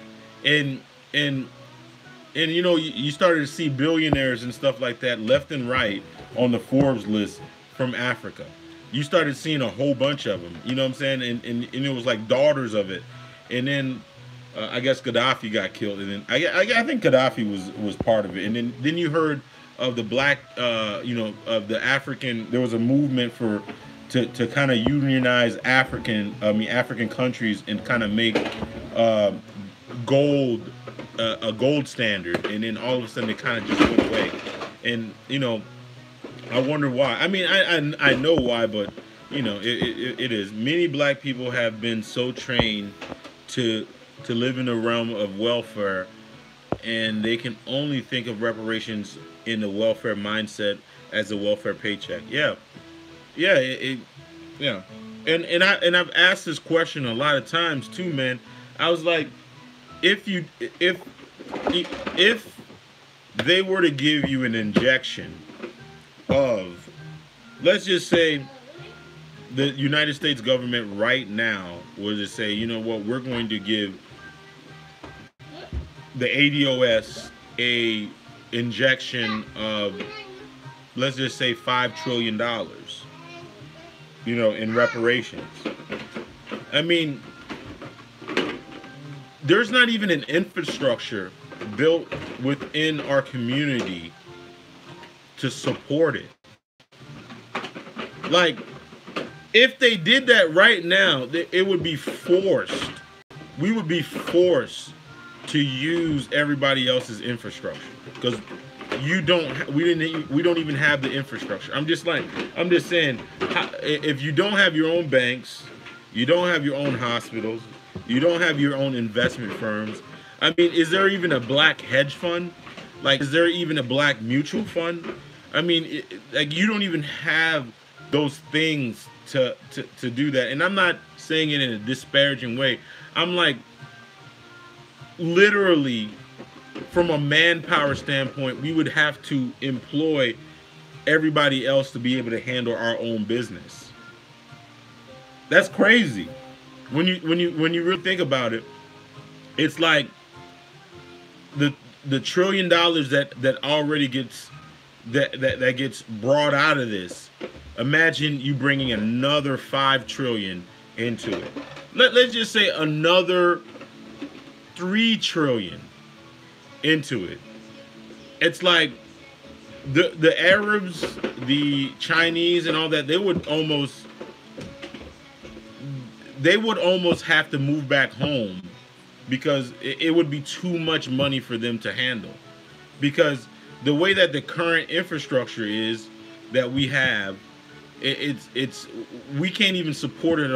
And you started to see billionaires and stuff like that left and right on the Forbes list from Africa. You started seeing a whole bunch of them. You know what I'm saying? And it was like daughters of it. And then I guess Gaddafi got killed. And then I think Gaddafi was part of it. And then you heard of the black, of the African. There was a movement for to kind of unionize African countries and kind of make uh, gold a gold standard, and then all of a sudden it kind of just went away. And I wonder why. I mean, I know why, but it is. Many black people have been so trained to live in the realm of welfare, and they can only think of reparations in the welfare mindset as a welfare paycheck. Yeah, yeah, yeah. And I've asked this question a lot of times too, man. I was like, if you if they were to give you an injection of, let's just say, the United States government right now was to say, you know what, we're going to give the ADOS a injection of, let's just say, $5 trillion, in reparations. I mean, there's not even an infrastructure built within our community to support it. Like, if they did that right now, it would be forced. We would be forced to use everybody else's infrastructure because we don't even have the infrastructure. I'm just saying, if you don't have your own banks, you don't have your own hospitals, you don't have your own investment firms. I mean, is there even a black hedge fund? Like, is there even a black mutual fund? I mean, like, you don't even have those things to do that. And I'm not saying it in a disparaging way. I'm like, literally, from a manpower standpoint, we would have to employ everybody else to be able to handle our own business. That's crazy. When you really think about it, it's like the $1 trillion that already gets that gets brought out of this. Imagine you bringing another 5 trillion into it. Let's just say another 3 trillion into it. It's like the Arabs, the Chinese, and all that. They would almost have to move back home because it would be too much money for them to handle. Because the way that the current infrastructure is that we have, it's we can't even support it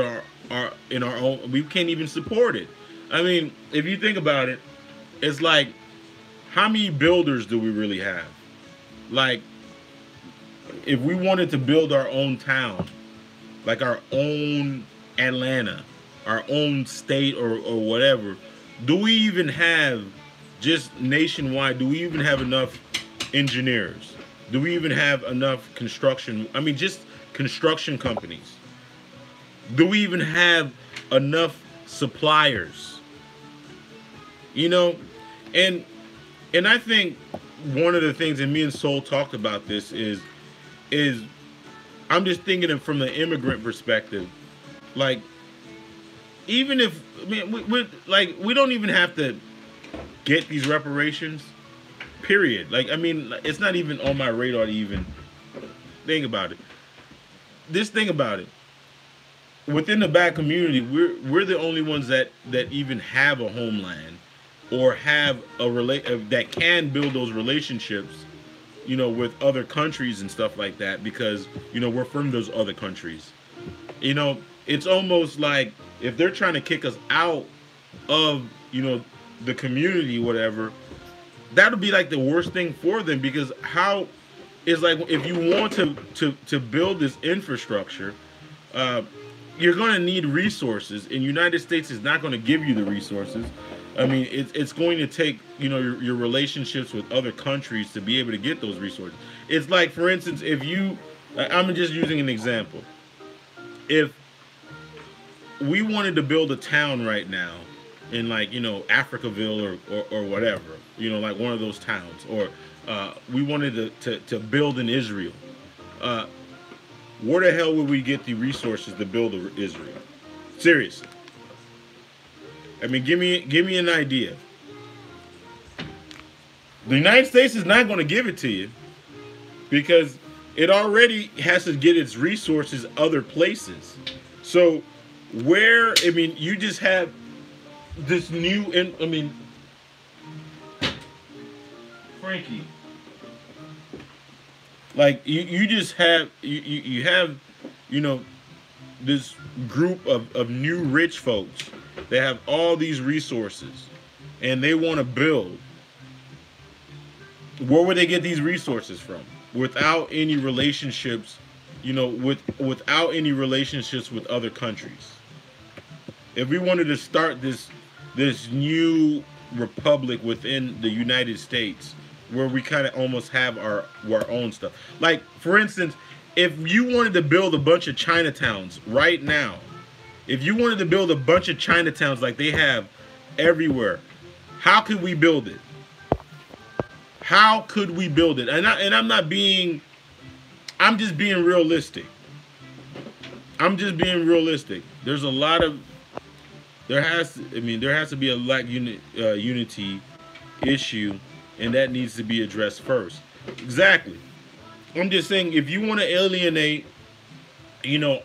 in our own. We can't even support it. I mean, if you think about it, it's like, how many builders do we really have? Like, if we wanted to build our own town, like our own Atlanta, our own state, or whatever, do we even have, just nationwide, do we even have enough engineers? Do we even have enough construction? I mean, just construction companies. Do we even have enough suppliers? And I think one of the things, and me and Soul talked about this, is I'm just thinking it from the immigrant perspective. Like, even if, I mean, we don't even have to get these reparations, period. Like, I mean, it's not even on my radar to even think about it. Just think about it. Within the black community, we're the only ones that even have a homeland, or have that can build those relationships, with other countries and stuff like that, because we're from those other countries. It's almost like if they're trying to kick us out of the community, whatever, that'll be like the worst thing for them, because how is, like, if you want to build this infrastructure, you're going to need resources, and United States is not going to give you the resources. I mean, it's going to take your relationships with other countries to be able to get those resources. It's like, for instance, I'm just using an example. If we wanted to build a town right now in, like, Africaville or whatever, like one of those towns, or we wanted to build in Israel, where the hell would we get the resources to build Israel? Seriously. I mean, give me an idea. The United States is not going to give it to you. because it already has to get its resources other places. So where, I mean, you just have this new, and I mean, Frankie, like you just have you have, you know, this group of new rich folks. They have all these resources, and they want to build. Where would they get these resources from? Without any relationships, without any relationships with other countries. If we wanted to start this new republic within the United States, where we kind of almost have our own stuff. Like, for instance, if you wanted to build a bunch of Chinatowns right now, if you wanted to build a bunch of Chinatowns like they have everywhere, how could we build it? How could we build it? I'm not being, I'm just being realistic. I'm just being realistic. There's a lot of, there has to be a unity issue, and that needs to be addressed first. Exactly. I'm just saying, if you want to alienate,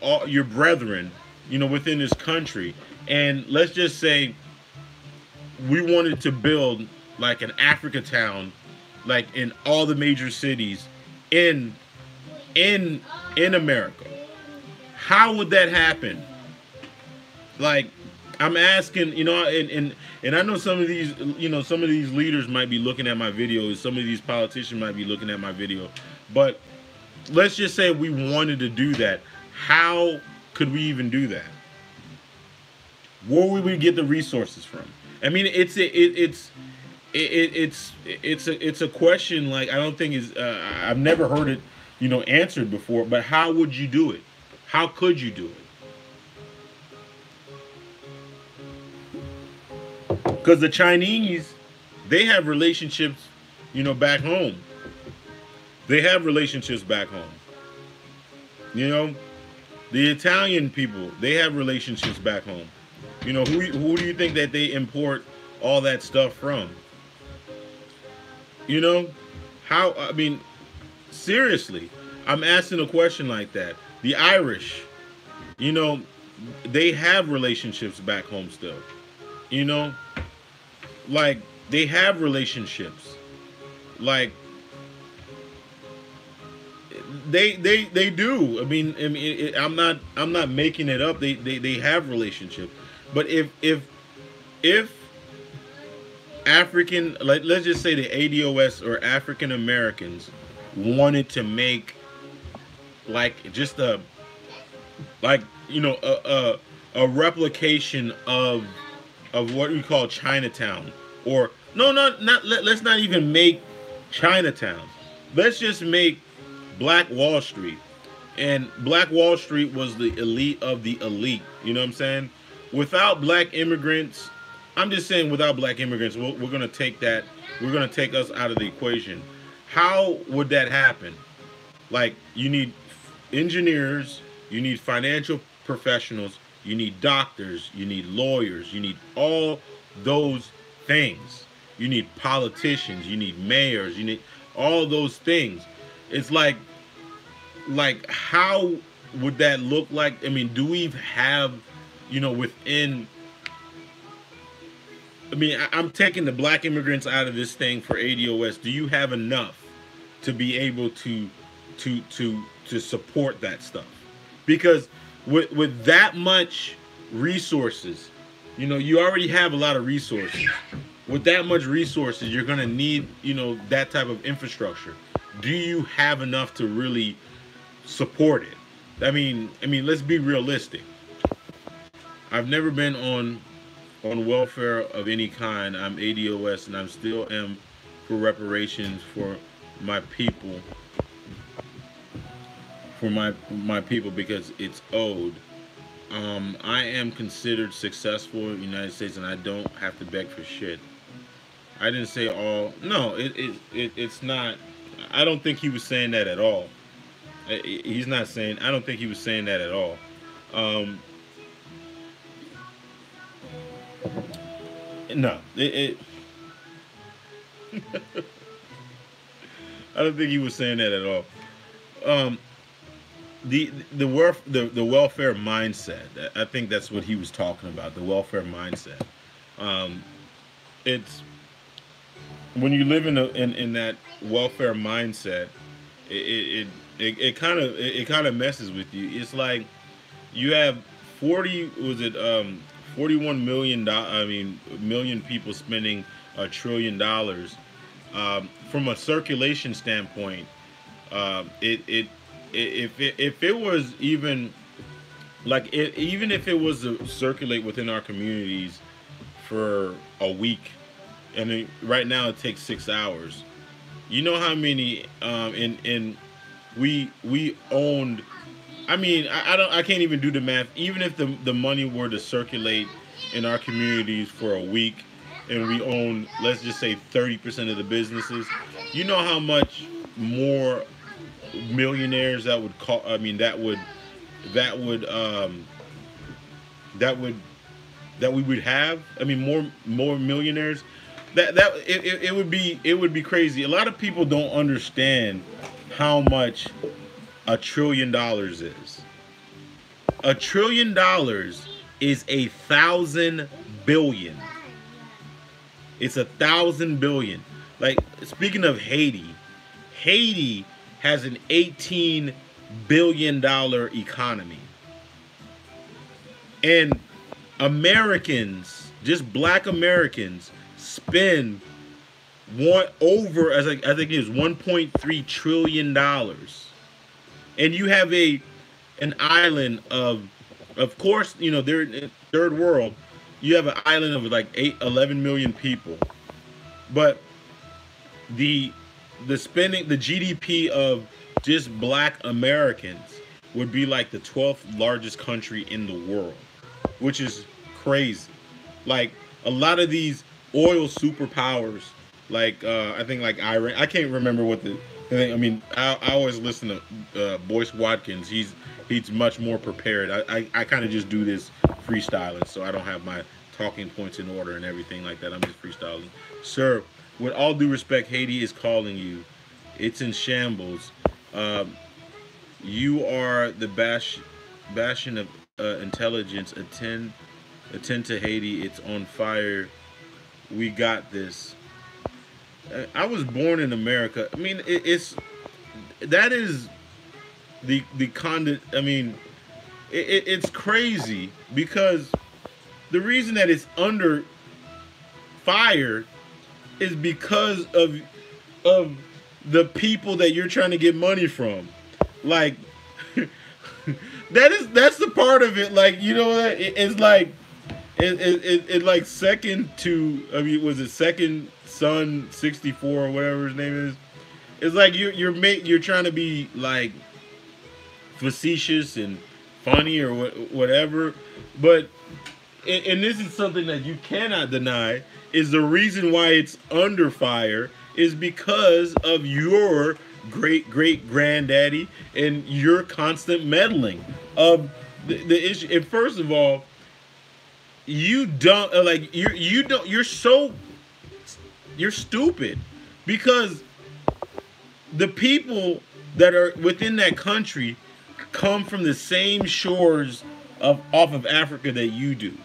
all your brethren, within this country, and let's just say we wanted to build like an Africa town, like in all the major cities in America, how would that happen? Like, I'm asking, and I know some of these, some of these leaders might be looking at my videos, some of these politicians might be looking at my video, but let's just say we wanted to do that. How could we even do that? Where would we get the resources from? I mean, it's a question, like, I don't think is I've never heard it, answered before. But how would you do it? How could you do it? Because the Chinese, they have relationships, back home. They have relationships back home. The Italian people, they have relationships back home. Who do you think that they import all that stuff from? How, I mean, seriously, I'm asking a question like that. The Irish, they have relationships back home still. Like, they have relationships. Like, they do. I mean, I'm not making it up. They have relationships. But if African, like, let's just say the ADOS or African Americans wanted to make like just a replication of what we call Chinatown, or let's not even make Chinatown. Let's just make Black Wall Street. And Black Wall Street was the elite of the elite. You know what I'm saying? Without black immigrants, I'm just saying, without black immigrants, we're going to take that. We're going to take us out of the equation. How would that happen? Like, you need engineers, you need financial professionals, you need doctors, you need lawyers, you need all those things. You need politicians, you need mayors, you need all those things. It's like how would that look like? I mean, do we have, within, I mean, I'm taking the black immigrants out of this thing for ADOS. Do you have enough to be able to support that stuff? Because with that much resources, you already have a lot of resources. With that much resources, you're gonna need, that type of infrastructure. Do you have enough to really support it? I mean, let's be realistic. I've never been on welfare of any kind. I'm ADOS, and I'm still am for reparations for my people, because it's owed. I am considered successful in the United States, and I don't have to beg for shit. I didn't say all. No, it's not. I don't think he was saying that at all. He's not saying. I don't think he was saying that at all. No, I don't think he was saying that at all. Um, the welfare mindset. I think that's what he was talking about. The welfare mindset. Um, it's when you live in that welfare mindset, it kind of it kind of messes with you. It's like you have 40 was it 41 million people spending $1 trillion. From a circulation standpoint, if it was even like even if it was to circulate within our communities for a week, and right now it takes 6 hours. You know how many in we owned. I can't even do the math. Even if the money were to circulate in our communities for a week, and we own, let's just say 30% of the businesses, you know how much more millionaires that would call. That would that would that we would have. More millionaires. It would be crazy. A lot of people don't understand how much $1 trillion is. $1 trillion is 1,000 billion. It's 1,000 billion. Like, speaking of Haiti, Haiti has an $18 billion economy, and Americans, just black Americans, spend one over as I think it is $1.3 trillion, and you have an island of course, they're in third world. You have an island of like 11 million people, but the spending, the GDP of just black Americans would be like the 12th largest country in the world, which is crazy. Like, a lot of these oil superpowers, like I think like Iran. I can't remember what the thing. I always listen to Boyce Watkins. He's much more prepared. I kind of just do this freestyling, so I don't have my talking points in order and everything like that. I'm just freestyling. Sir, with all due respect, Haiti is calling you. It's in shambles. You are the bastion of intelligence. Attend to Haiti. It's on fire. We got this. I was born in America. It's that is the conduit. It's crazy because the reason that it's under fire is because of the people that you're trying to get money from. Like, that's the part of it. Like, it's like it like second to, was it Second Son 64 or whatever his name is? It's like you're trying to be like facetious and funny or whatever, but and this is something that you cannot deny, is the reason why it's under fire is because of your great great granddaddy and your constant meddling of the issue. And first of all, you don't you're stupid, because the people that are within that country come from the same shores off of Africa that you do.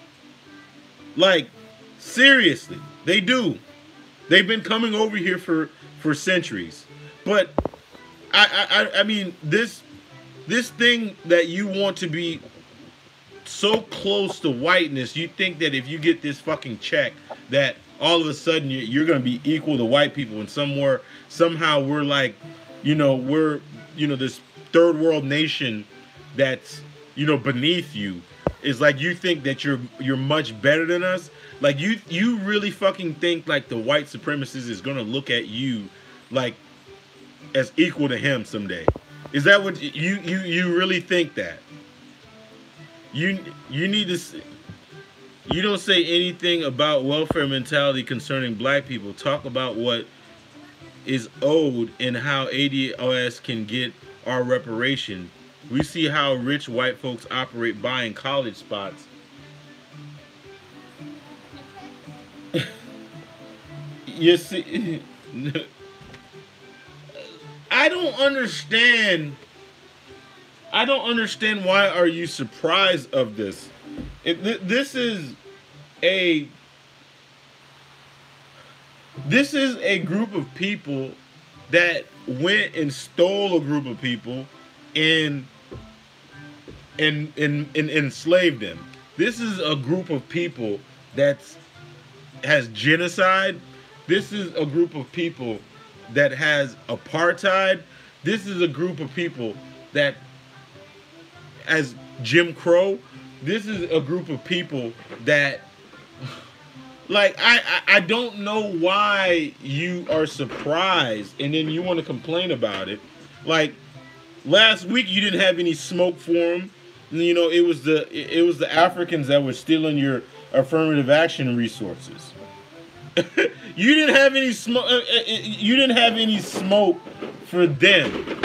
Like, seriously, they do. They've been coming over here for centuries. But this thing that you want to be so close to whiteness, you think that if you get this fucking check, that all of a sudden you're going to be equal to white people, and somehow we're like, we're this third world nation that's beneath you. It's like you think that you're much better than us. Like, you really fucking think like the white supremacist is gonna look at you like as equal to him someday? Is that what you really think? That you need to? You don't say anything about welfare mentality concerning black people. Talk about what is owed and how ADOS can get our reparation. We see how rich white folks operate buying college spots. You see, I don't understand. I don't understand why are you surprised of this? This is a group of people that went and stole a group of people and and enslaved them. This is a group of people that has genocide. This is a group of people that has apartheid. This is a group of people that as Jim Crow. This is a group of people that, like, I don't know why you are surprised and then you want to complain about it. Like, last week you didn't have any smoke for them. You know, it was the Africans that were stealing your affirmative action resources. You didn't have any smoke. You didn't have any smoke for them.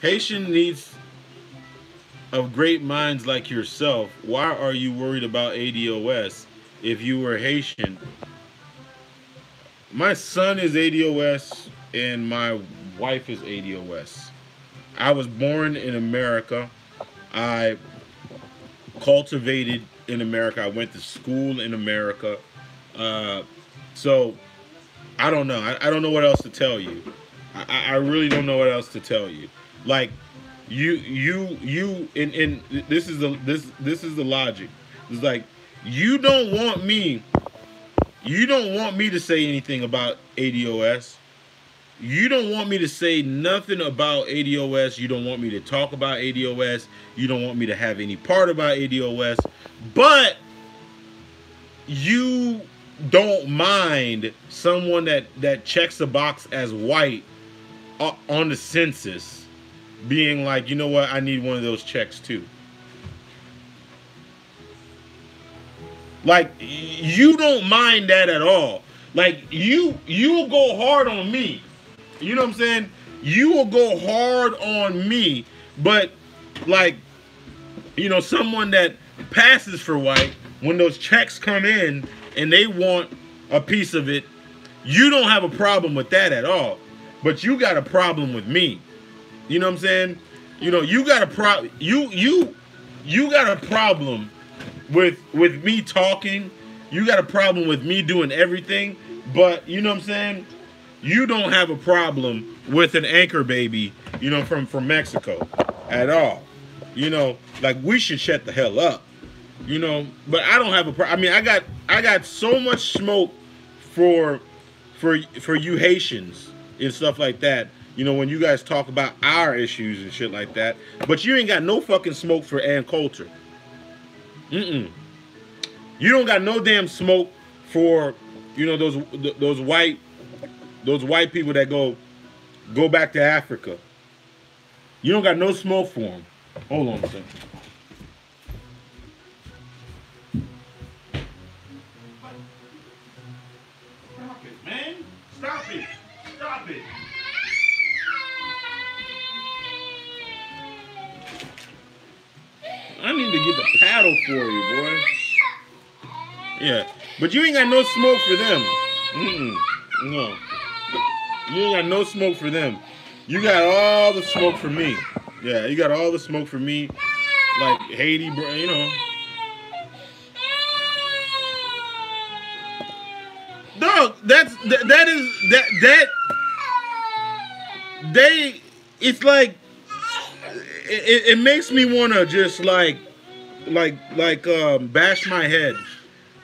Haitian needs of great minds like yourself. Why are you worried about ADOS if you were Haitian? My son is ADOS and my wife is ADOS. I was born in America. I cultivated in America. I went to school in America. So I don't know. I don't know what else to tell you. I really don't know what else to tell you. Like, you and this is the logic. It's like you don't want me to say anything about ADOS. You don't want me to say nothing about ADOS. You don't want me to talk about ADOS. You don't want me to have any part about ADOS. But you don't mind someone that checks the box as white on the census being like, you know what, I need one of those checks too. Like, you don't mind that at all. Like, you'll go hard on me. You know what I'm saying? You will go hard on me, but like, you know, someone that passes for white, when those checks come in and they want a piece of it, you don't have a problem with that at all. But you got a problem with me. You know what I'm saying? You know, you got a you got a problem with me talking. You got a problem with me doing everything. But you know what I'm saying? You don't have a problem with an anchor baby, you know, from Mexico at all. You know, like, we should shut the hell up. You know, but I don't have a problem. I mean, I got so much smoke for you Haitians and stuff like that. You know, when you guys talk about our issues and shit like that. But you ain't got no fucking smoke for Ann Coulter. You don't got no damn smoke for, you know, those white people that go back to Africa. You don't got no smoke for them. Hold on a second. Stop it, man. Stop it. Stop it. I need to get the paddle for you, boy. Yeah, but you ain't got no smoke for them. No. You ain't got no smoke for them. You got all the smoke for me. Yeah, you got all the smoke for me. Like Haiti, bro, you know. Dog, it's like, it makes me want to just like bash my head.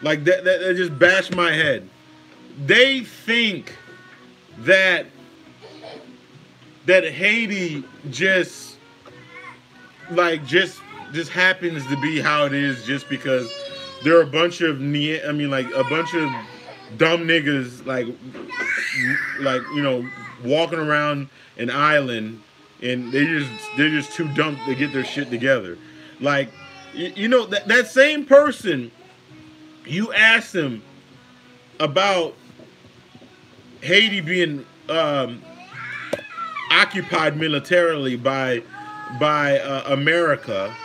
Like that just bash my head. They think that Haiti just happens to be how it is just because there are a bunch of a bunch of dumb niggas like you know, walking around an island and they're just too dumb to get their shit together. Like, you know, that same person, you ask them about Haiti being occupied militarily by America,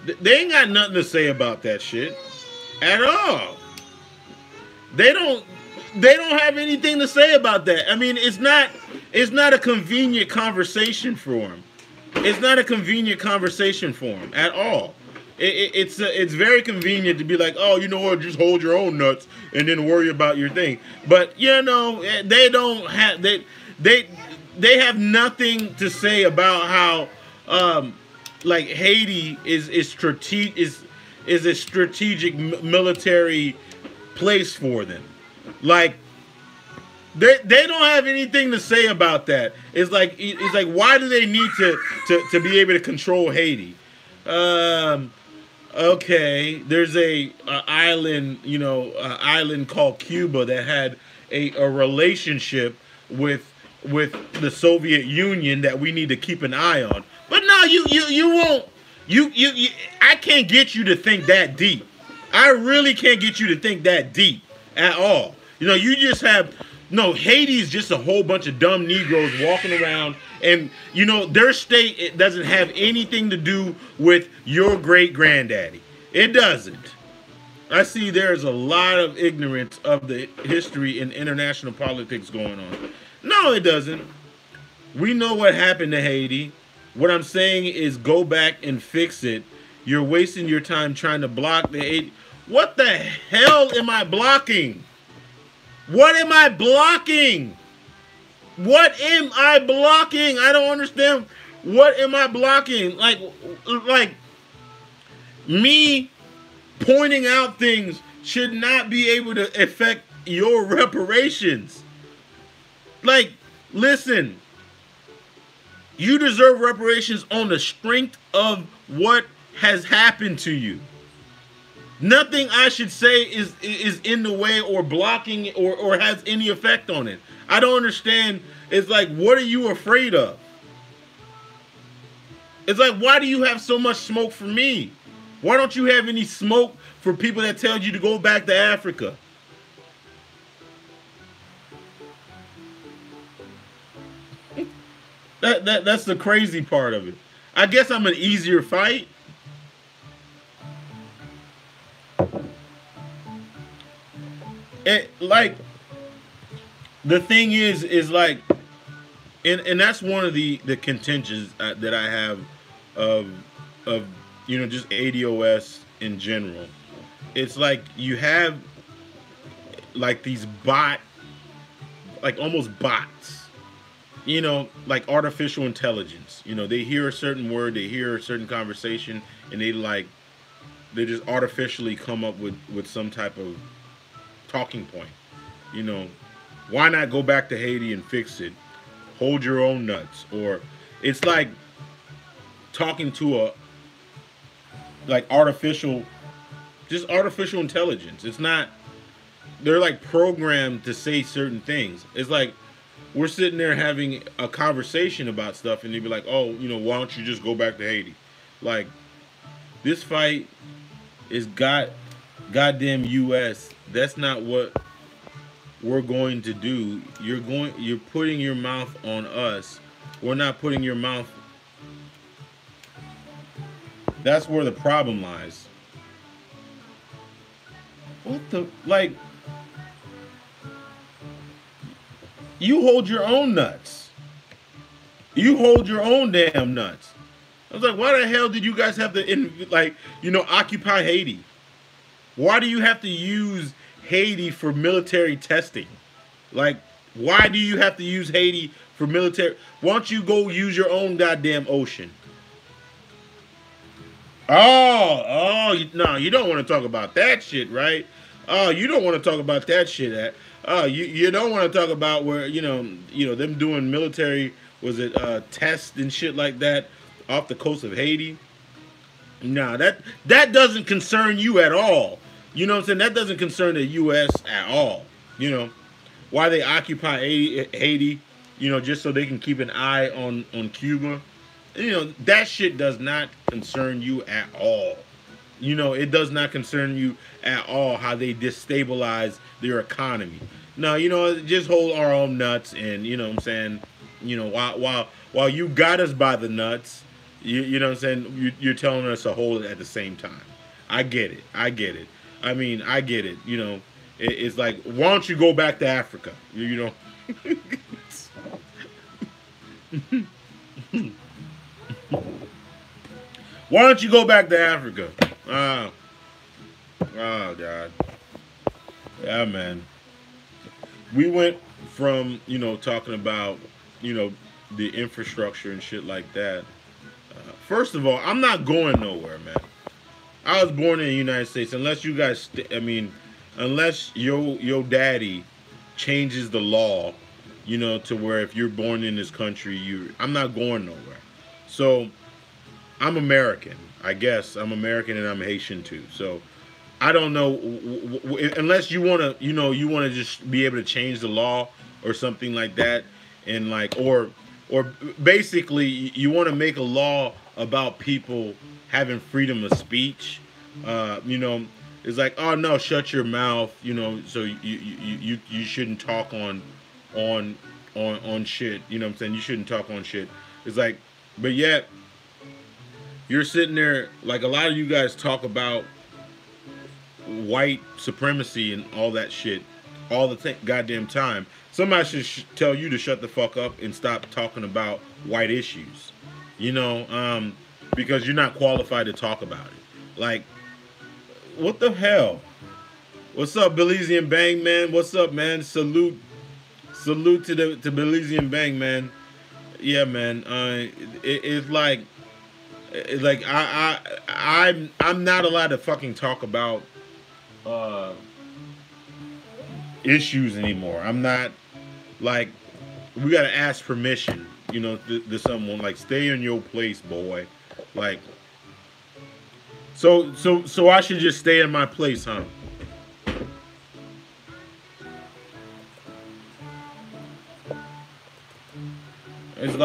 they ain't got nothing to say about that shit at all. They don't. They don't have anything to say about that. I mean, it's not a convenient conversation for them. It's not a convenient conversation for them at all. It's very convenient to be like, oh, you know what, just hold your own nuts and then worry about your thing. But they don't have they have nothing to say about how like Haiti is a strategic military place for them. Like they don't have anything to say about that. It's like why do they need to be able to control Haiti? Okay, there's a island, island called Cuba that had a relationship with the Soviet Union that we need to keep an eye on. But no, you won't. You I can't get you to think that deep. I really can't get you to think that deep at all. You just have no. Haiti's just a whole bunch of dumb Negroes walking around, and their state, it doesn't have anything to do with your great granddaddy. It doesn't. I see there's a lot of ignorance of the history and international politics going on. No, it doesn't. We know what happened to Haiti. What I'm saying is go back and fix it. You're wasting your time trying to block the Haiti. What the hell am I blocking? What am I blocking? What am I blocking? I don't understand. What am I blocking? Like me pointing out things should not be able to affect your reparations. Like, listen, you deserve reparations on the strength of what has happened to you. Nothing I should say is in the way or blocking or has any effect on it. I don't understand. It's like, what are you afraid of? It's like, why do you have so much smoke for me? Why don't you have any smoke for people that tell you to go back to Africa? That's the crazy part of it. I guess I'm an easier fight. Like, the thing is like, and that's one of the contentions that I have of just ADOS in general. It's like you have like these like almost bots, like artificial intelligence. They hear a certain word, they hear a certain conversation, and they just artificially come up with some type of talking point. Why not go back to Haiti and fix it? Hold your own nuts. Or it's like talking to artificial intelligence. It's not, they're like programmed to say certain things. It's like we're sitting there having a conversation about stuff, and they'd be like, oh, why don't you just go back to Haiti? Like, this fight is goddamn US. That's not what we're going to do. You're putting your mouth on us. We're not putting your mouth. That's where the problem lies. What the, like, you hold your own nuts. You hold your own damn nuts. I was like, why the hell did you guys have to, occupy Haiti? Why do you have to use Haiti for military testing? Like, why do you have to use Haiti for military? Why don't you go use your own goddamn ocean? No, you don't want to talk about that shit, right? Oh, you don't want to talk about that shit. You don't want to talk about where, them doing military, was it tests and shit like that off the coast of Haiti? Nah, that doesn't concern you at all. You know what I'm saying? That doesn't concern the U.S. at all. Why they occupy Haiti, just so they can keep an eye on Cuba. That shit does not concern you at all. It does not concern you at all how they destabilize their economy. No, just hold our own nuts, and what I'm saying, while you got us by the nuts, you know what I'm saying, you're telling us to hold it at the same time. I get it. I mean, I get it. It's like, why don't you go back to Africa? You know, why don't you go back to Africa? Oh, oh God, yeah, man. We went from talking about the infrastructure and shit like that. First of all, I'm not going nowhere, man. I was born in the United States. Unless you guys, I mean, unless your daddy changes the law, to where if you're born in this country, I'm not going nowhere. So I'm American. I guess I'm American and I'm Haitian too. So I don't know unless you want to, you want to just be able to change the law or something like that, and like or basically you want to make a law about people having freedom of speech. You know, it's like, oh no, shut your mouth. So you shouldn't talk on on shit. You know what I'm saying? You shouldn't talk on shit. It's like, but yet you're sitting there like a lot of you guys talk about white supremacy and all that shit all the goddamn time. Somebody should tell you to shut the fuck up and stop talking about white issues. Because you're not qualified to talk about it. Like, what the hell? What's up, Belizean Bang, man? What's up, man? Salute to Belizean Bang, man. Yeah, man. It's like I'm not allowed to fucking talk about issues anymore. I'm not, like, we gotta ask permission, to someone, like, stay in your place, boy. Like, so I should just stay in my place, huh? It's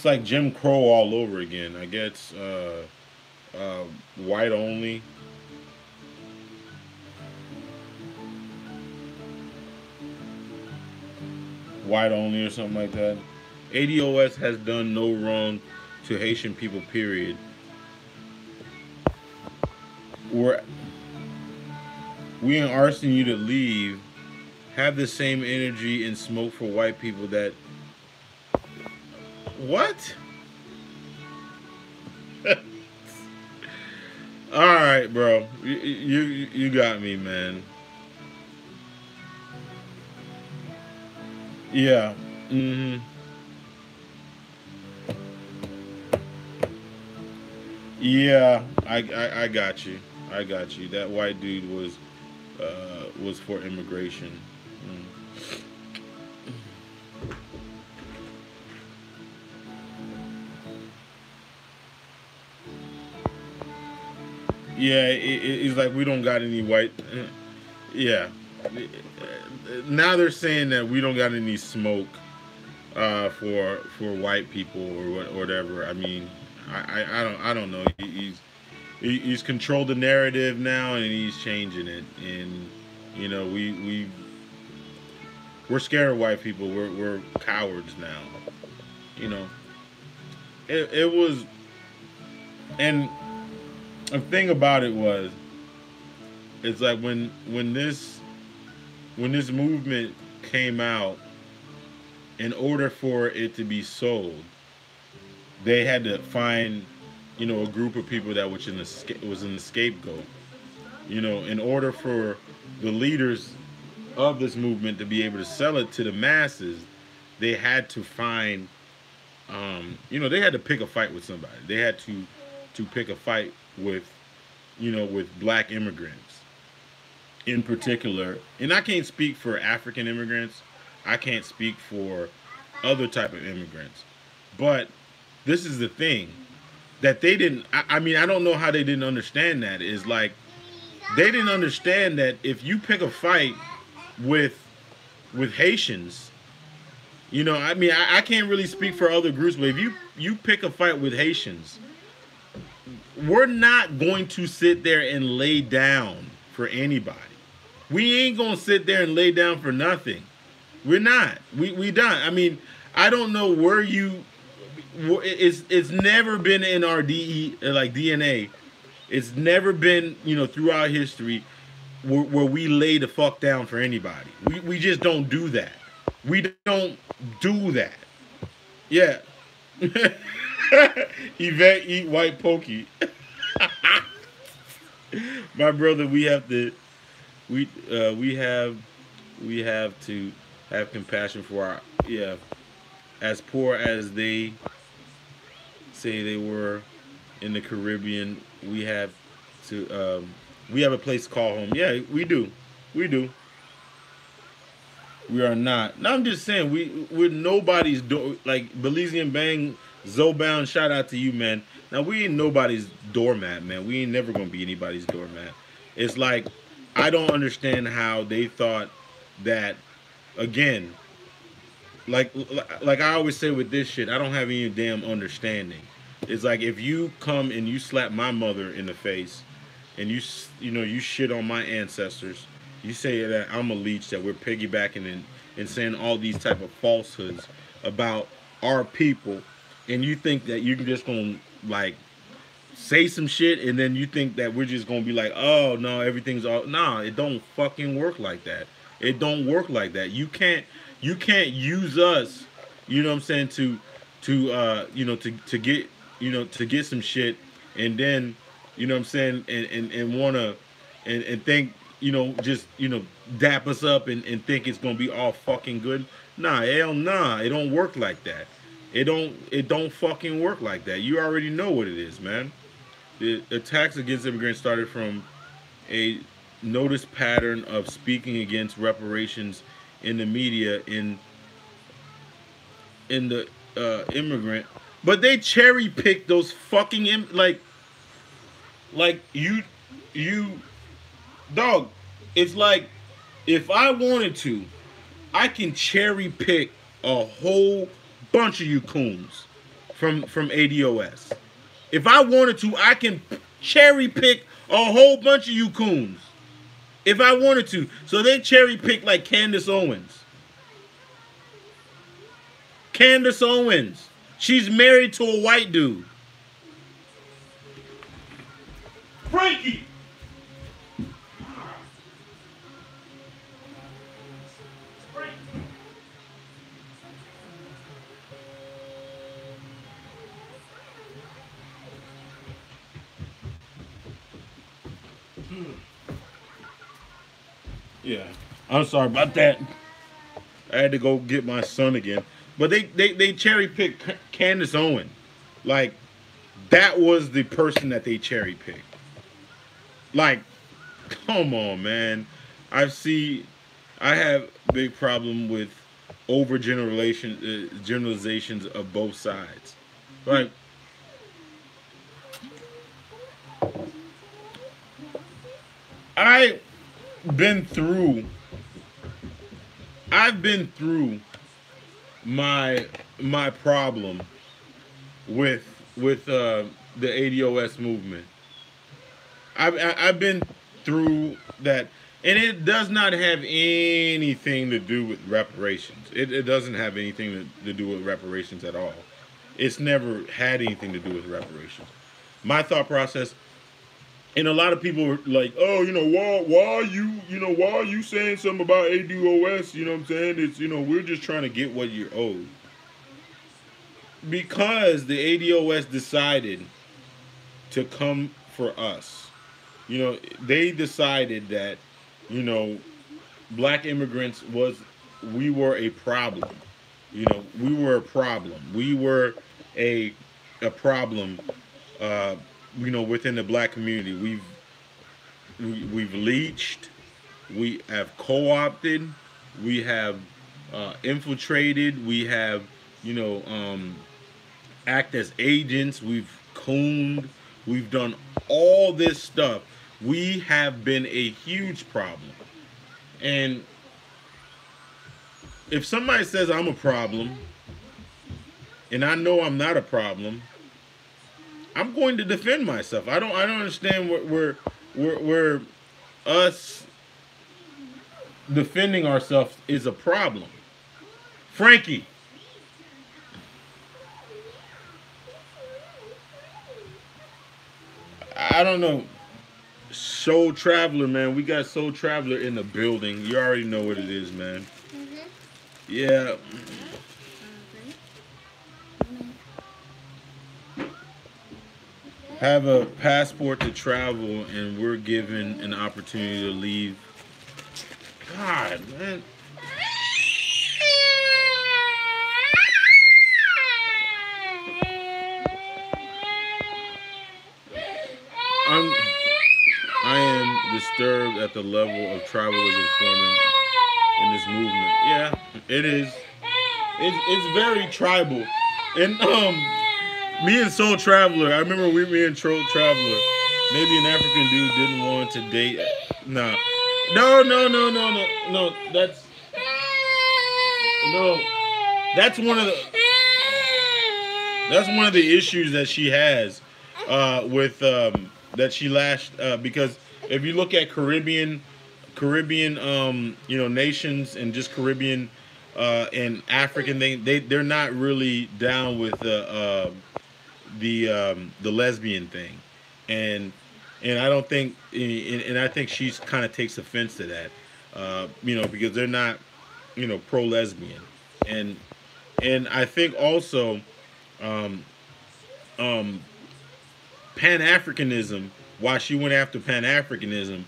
like Jim Crow all over again. I guess white only. White only or something like that. ADOS has done no wrong to Haitian people, period. We're, we ain't asking you to leave. Have the same energy and smoke for white people that... What? Alright, bro. You got me, man. Yeah. Mm-hmm. Yeah, I got you. I got you. That white dude was for immigration. Mm. Yeah, it's like we don't got any white. Yeah. Now they're saying that we don't got any smoke for white people or whatever. I mean, I don't know. He's controlled the narrative now and he's changing it. And we're scared of white people. We're cowards now. You know, it was, and the thing about it was, it's like when this movement came out, in order for it to be sold, they had to find, a group of people that was in the scapegoat. In order for the leaders of this movement to be able to sell it to the masses, they had to find, they had to pick a fight with somebody. They had to pick a fight with, with black immigrants in particular. And I can't speak for African immigrants. I can't speak for other type of immigrants. But this is the thing that they didn't. I mean, I don't know how they didn't understand that. Is like they didn't understand that if you pick a fight with Haitians, I mean, I can't really speak for other groups, but if you pick a fight with Haitians, we're not going to sit there and lay down for anybody. We ain't gonna sit there and lay down for nothing. We're not. We don't. I mean, I don't know where you. It's never been in our DNA. It's never been, throughout history. where we lay the fuck down for anybody. We just don't do that. We don't do that. Yeah. Yvette eat white pokey. My brother, we we have to have compassion for our, yeah, as poor as they say they were in the Caribbean. To we have a place to call home. Yeah, we do. We are not. No, I'm just saying we're nobody's like Belizean Bang, Zobound. Shout out to you, man. Now we ain't nobody's doormat, man. We ain't never gonna be anybody's doormat. It's like I don't understand how they thought that. Again, like I always say with this shit, I don't have any damn understanding. It's like if you come and you slap my mother in the face, and you shit on my ancestors, you say that I'm a leech, that we're piggybacking and saying all these type of falsehoods about our people, and you think that you're just gonna like say some shit, and then you think that we're just gonna be like, oh no, everything's all, nah, it don't fucking work like that. It don't work like that. You can't use us, you know what I'm saying, to get, to get some shit, and then, you know what I'm saying, and wanna and think, just, dap us up and think it's gonna be all fucking good. Nah, hell nah. It don't work like that. It don't fucking work like that. You already know what it is, man. The attacks against immigrants started from a noticed pattern of speaking against reparations in the media in the immigrant, but they cherry pick those fucking like you dog. It's like if I wanted to, I can cherry pick a whole bunch of you coons from ADOS. If I wanted to, I can cherry pick a whole bunch of you coons. If I wanted to. So they cherry pick like Candace Owens. Candace Owens. She's married to a white dude. Frankie! Yeah. I'm sorry about that. I had to go get my son again. But they cherry picked Candace Owens. Like, that was the person that they cherry picked. Like, come on, man. I have a big problem with generalizations of both sides. Like, I been through I've been through my problem with the ADOS movement. I've been through that, and it does not have anything to do with reparations. It doesn't have anything to do with reparations at all. It's never had anything to do with reparations. My thought process, and a lot of people were like, oh, why are you saying something about ADOS? You know what I'm saying? It's, we're just trying to get what you're owed. Because the ADOS decided to come for us. They decided that, black immigrants we were a problem. We were a problem. We were a problem, within the black community. We've leached, we have co-opted, we have infiltrated, we have, act as agents, we've cooned, we've done all this stuff. We have been a huge problem. And if somebody says I'm a problem, and I know I'm not a problem, I'm going to defend myself. I don't understand where us defending ourselves is a problem. Frankie. I don't know. Soul Traveler, man. We got Soul Traveler in the building. You already know what it is, man. Yeah. Have a passport to travel, and we're given an opportunity to leave. God, man. I'm, I am disturbed at the level of tribalism forming in this movement. Yeah, it is. It's very tribal. And me and Soul Traveler, I remember me and Soul Traveler, maybe an African dude didn't want to date. Nah. No. No. That's one of the that's one of the issues that she has with that she lashed because if you look at Caribbean nations and just Caribbean and African they're not really down with the lesbian thing, and I don't think and I think she's kind of takes offense to that, because they're not pro lesbian, and I think also um, um, Pan Africanism, why she went after Pan Africanism,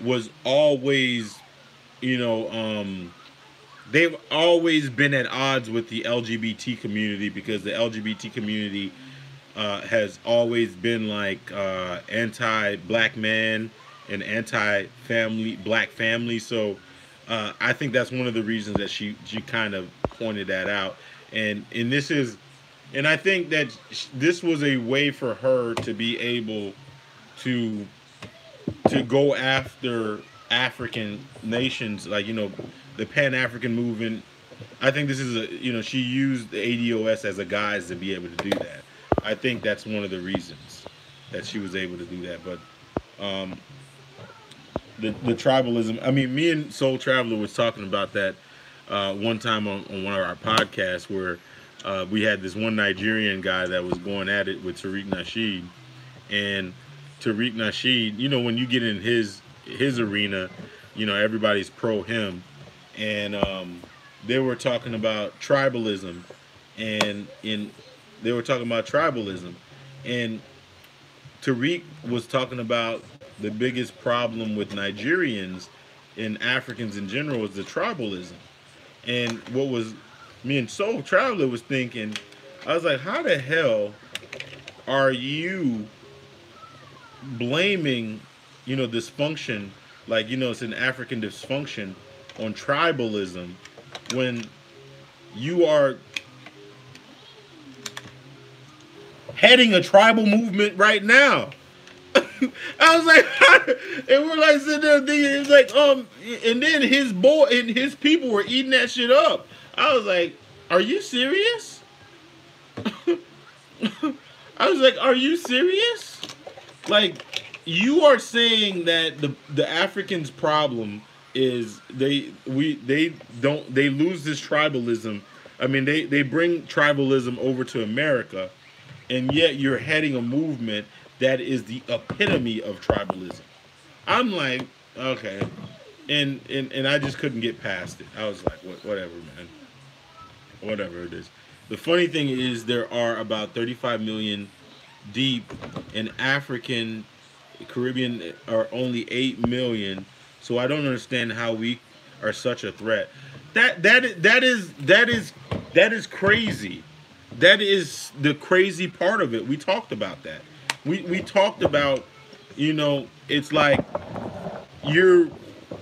was always you know they've always been at odds with the LGBT community because the LGBT community has always been like anti-black man and anti-family black family. So I think that's one of the reasons that she kind of pointed that out. And this is, and I think that this was a way for her to be able to go after African nations, like the Pan African movement. I think this is she used the ADOS as a guise to be able to do that. I think that's one of the reasons that she was able to do that. But the tribalism. I mean, me and Soul Traveler was talking about that one time on one of our podcasts where we had this one Nigerian guy that was going at it with Tariq Nasheed, and Tariq Nasheed, when you get in his arena, everybody's pro him, and they were talking about tribalism, and and Tariq was talking about the biggest problem with Nigerians and Africans in general is the tribalism. And what was me and Soul Traveler was thinking, I was like, how the hell are you blaming, dysfunction, like, it's an African dysfunction on tribalism when you are heading a tribal movement right now? I was like, and we're like sitting there thinking, it's like, and then his boy and his people were eating that shit up. I was like, are you serious? I was like, are you serious? Like, you are saying that the Africans' problem is they lose this tribalism. I mean, they bring tribalism over to America, and yet you're heading a movement that is the epitome of tribalism. I'm like, okay, and I just couldn't get past it. I was like, whatever, man, whatever it is. The funny thing is, there are about 35 million deep, and African Caribbean are only 8 million. So I don't understand how we are such a threat. That is crazy. That is the crazy part of it. We talked about that. We talked about, it's like you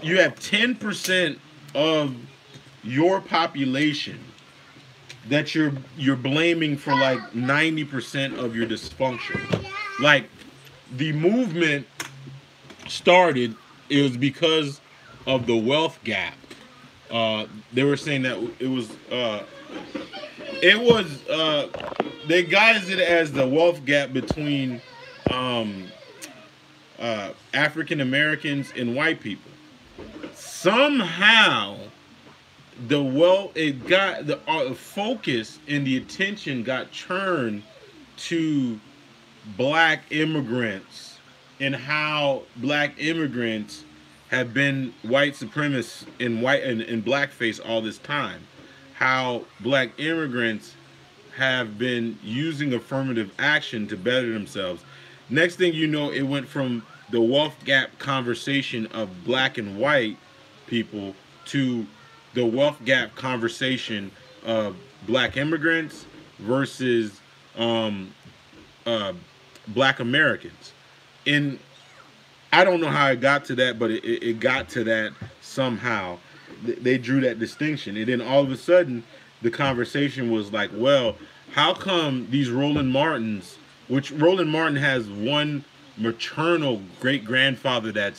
have 10% of your population that you're blaming for like 90% of your dysfunction. Like, the movement started, it was because of the wealth gap. They were saying that they guised it as the wealth gap between African Americans and white people. Somehow, the focus and the attention got turned to black immigrants and how black immigrants have been white supremacists in white and in blackface all this time. How black immigrants have been using affirmative action to better themselves. Next thing you know, it went from the wealth gap conversation of black and white people to the wealth gap conversation of black immigrants versus um, uh, black Americans. And I don't know how it got to that, but it got to that somehow. They drew that distinction. And then all of a sudden, the conversation was like, well, how come these Roland Martins, which Roland Martin has one maternal great grandfather that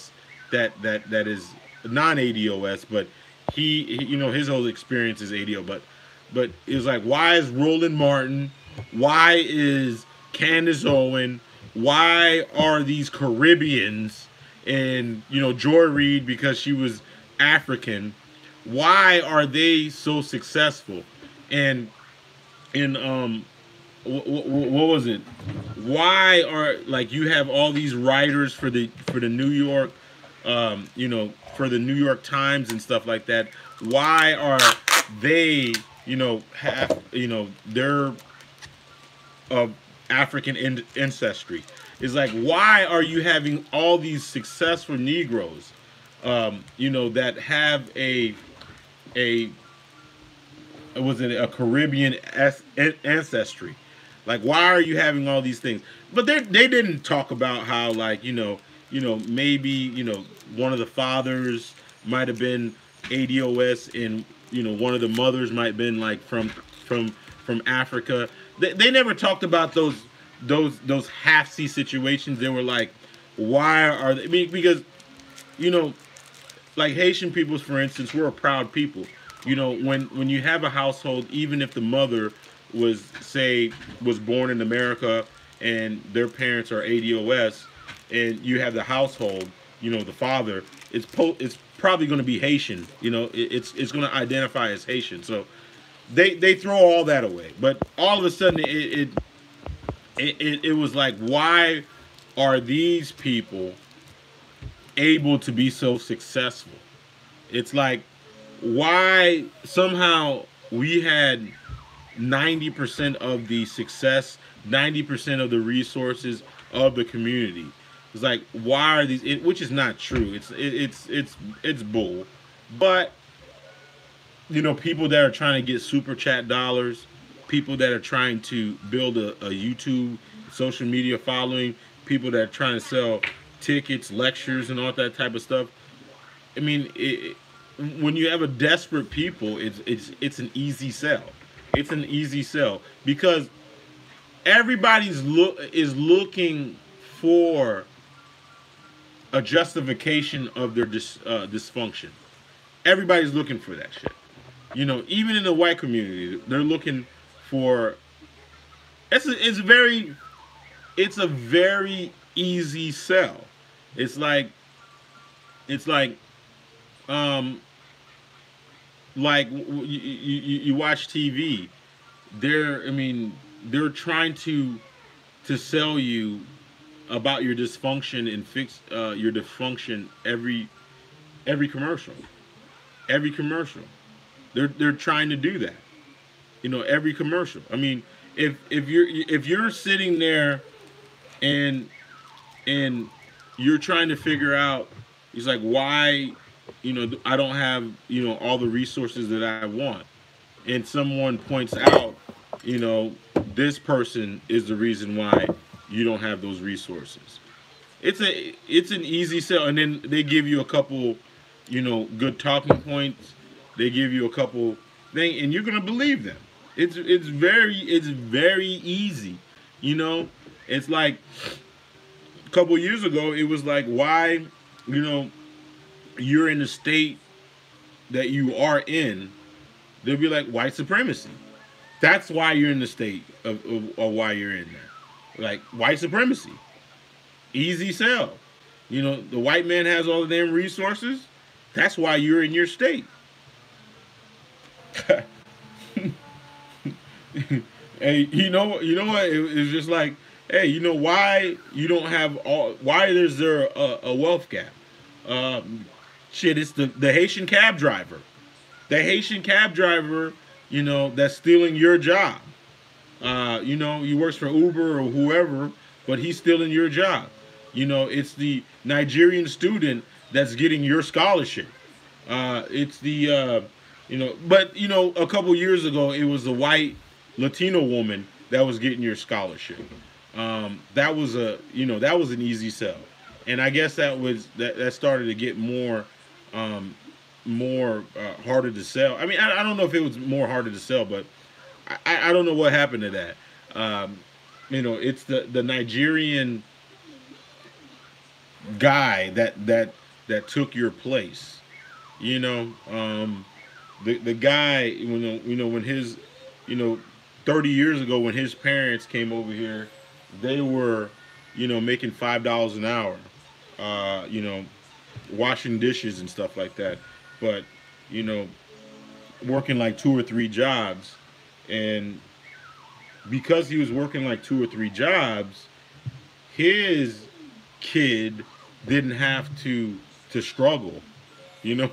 is non ADOS, but you know his whole experience is ADO, but it's like, why is Roland Martin, why is Candace Owen, why are these Caribbeans, and you know Joy Reid because she was African, why are they so successful? And what was it? Why are, like, you have all these writers for the New York, you know, for the New York Times and stuff like that? Why are they, you know, have, you know, their African ancestry? It's like, why are you having all these successful Negroes, you know, that have a was it a Caribbean ancestry? Like, why are you having all these things? But they didn't talk about how, like, you know, maybe, you know, one of the fathers might have been ADOS, and you know one of the mothers might have been like from Africa. They never talked about those half-see situations. They were like, why are they? I mean, because, you know, like Haitian peoples, for instance, we're a proud people. You know, when you have a household, even if the mother was born in America and their parents are ADOS, and you have the household, you know, the father, it's probably going to be Haitian. You know, it's going to identify as Haitian. So they throw all that away. But all of a sudden, it was like, why are these people able to be so successful? It's like, why somehow we had 90% of the success, 90% of the resources of the community. It's like, why are these? Which is not true. It's bull. But you know, people that are trying to get super chat dollars, people that are trying to build a YouTube social media following, people that are trying to sell tickets, lectures, and all that type of stuff. I mean, when you have a desperate people, it's an easy sell. It's an easy sell because everybody's is looking for a justification of their dysfunction. Everybody's looking for that shit. You know, even in the white community, they're looking for. It's a very easy sell. It's like you watch TV. They're trying to sell you about your dysfunction and fix your dysfunction every commercial. Every commercial. They're trying to do that. You know, every commercial. I mean, if you're sitting there and you're trying to figure out, it's like, why, you know, I don't have, you know, all the resources that I want, and someone points out, you know, this person is the reason why you don't have those resources. It's an easy sell, and then they give you a couple, you know, good talking points. They give you a couple things, and you're gonna believe them. It's very easy, you know. It's like a couple years ago, it was like, why, you know, you're in the state that you are in, they'll be like, white supremacy. That's why you're in the state of why you're in there. Like, white supremacy. Easy sell. You know, the white man has all the damn resources. That's why you're in your state. Hey, you know what? It's just like, hey, you know why you don't have all? Why is there a wealth gap? Um, Shit, it's the Haitian cab driver. The Haitian cab driver, that's stealing your job. He works for Uber or whoever, but he's stealing your job. It's the Nigerian student that's getting your scholarship. It's the but a couple years ago it was the white Latino woman that was getting your scholarship. That was an easy sell, and I guess that started to get more harder to sell. I mean, I don't know if it was more harder to sell, but I don't know what happened to that. It's the Nigerian guy that took your place. The guy when his 30 years ago when his parents came over here, they were making $5 an hour, washing dishes and stuff like that, but you know working like two or three jobs, and because he was working like two or three jobs, his kid didn't have to struggle, because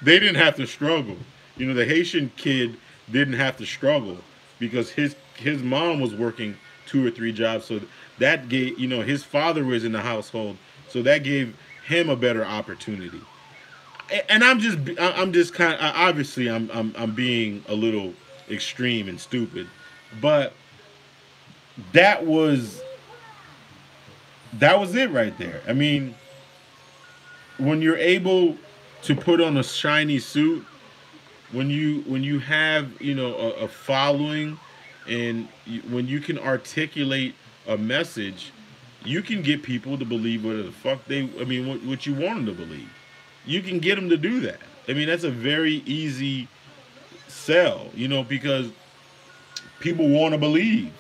they didn't have to struggle. The Haitian kid didn't have to struggle because his mom was working two or three jobs, so that gave his father was in the household, so that gave him a better opportunity. And I'm just kind of, obviously I'm being a little extreme and stupid, but that was it right there. I mean, when you're able to put on a shiny suit, when you have a following, and when you can articulate a message, you can get people to believe whatever the fuck what you want them to believe. You can get them to do that. I mean, that's a very easy sell, because people want to believe.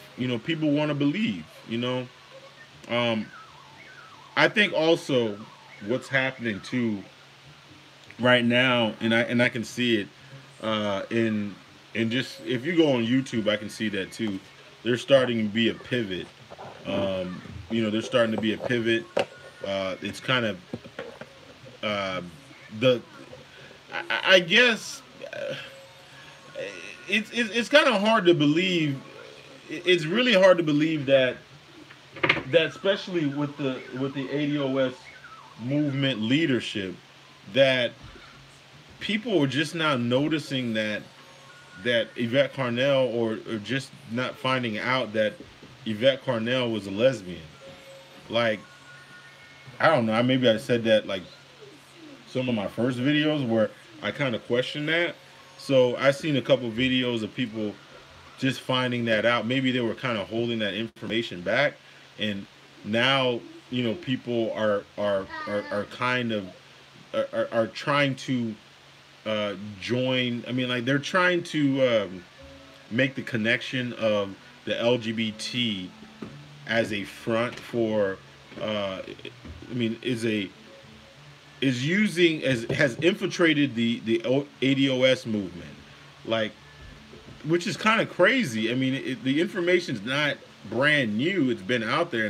People want to believe. I think also what's happening too right now, and I can see it in just if you go on YouTube, I can see that too. There's starting to be a pivot. There's starting to be a pivot. It's kind of I guess it's kind of hard to believe. It's really hard to believe that especially with the ADOS movement leadership, that people are just now noticing that Yvette Carnell, or just not finding out that Yvette Carnell was a lesbian. Like, I don't know, maybe I said that like some of my first videos where I kind of questioned that. So I seen a couple videos of people just finding that out. Maybe they were kind of holding that information back, and now people are kind of are trying to join. I mean, like, they're trying to make the connection of the LGBT as a front for has infiltrated the ADOS movement, like, which is kind of crazy. I mean, the information's not brand new; it's been out there,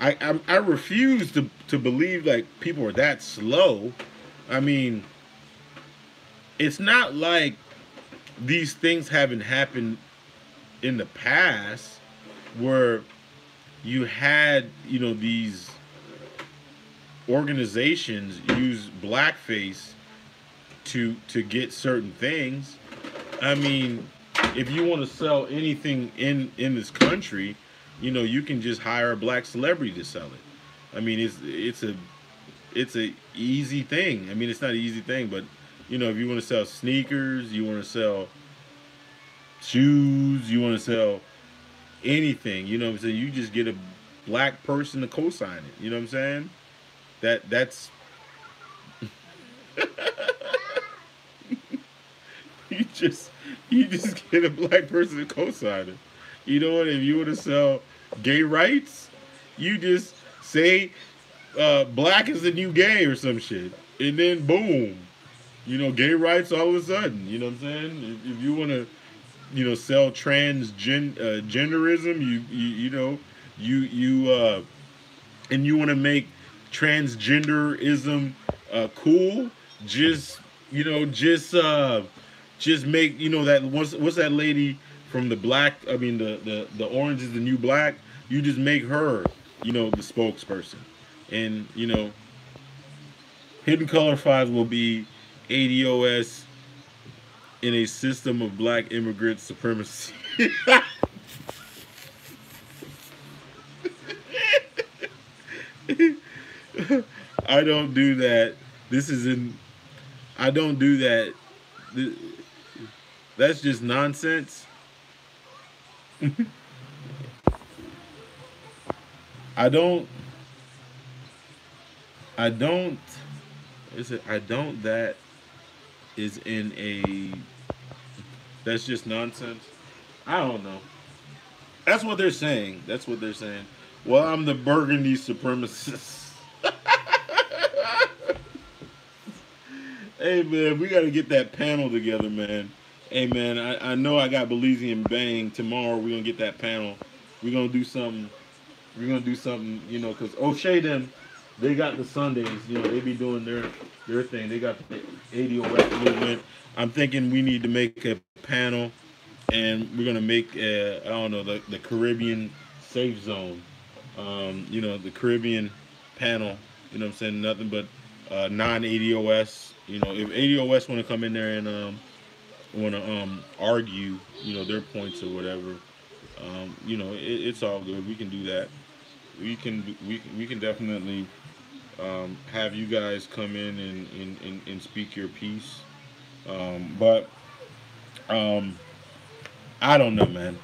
I refuse to believe like people are that slow. I mean, it's not like these things haven't happened in the past, where you had these organizations use blackface to get certain things. I mean, if you want to sell anything in this country, you can just hire a black celebrity to sell it. I mean, it's a easy thing. I mean, it's not an easy thing, but if you want to sell sneakers, you want to sell shoes, you want to sell anything, so you just get a black person to co-sign it. You know what I'm saying? That's you just get a black person to co-sign it. You know what? If you want to sell gay rights, you just say black is the new gay or some shit, and then boom, gay rights all of a sudden. You know what I'm saying? If you want to sell genderism. You and you want to make transgenderism cool. Just you know, just make that what's that lady from the black? I mean, the orange is the new black. You just make her, the spokesperson, and Hidden Color Files will be ADOS in a system of black immigrant supremacy. I don't do that. This is in. I don't do that. That's just nonsense. I don't. I don't. Is it? I don't. That is in a. That's just nonsense. I don't know. That's what they're saying. That's what they're saying. Well, I'm the burgundy supremacist. Hey man, we gotta get that panel together, man. Hey man, I know I got Belize and Bang tomorrow. We're gonna get that panel. We're gonna do something. We're gonna do something, because O'Shea them, they got the Sundays. They be doing their thing. They got the ADOS movement. I'm thinking we need to make a panel, and we're gonna make I don't know, the Caribbean safe zone. The Caribbean panel. What I'm saying? Nothing but non-ADOS. If ADOS want to come in there and want to argue, their points or whatever, it's all good. We can do that. We can definitely have you guys come in and speak your piece. But I don't know, man.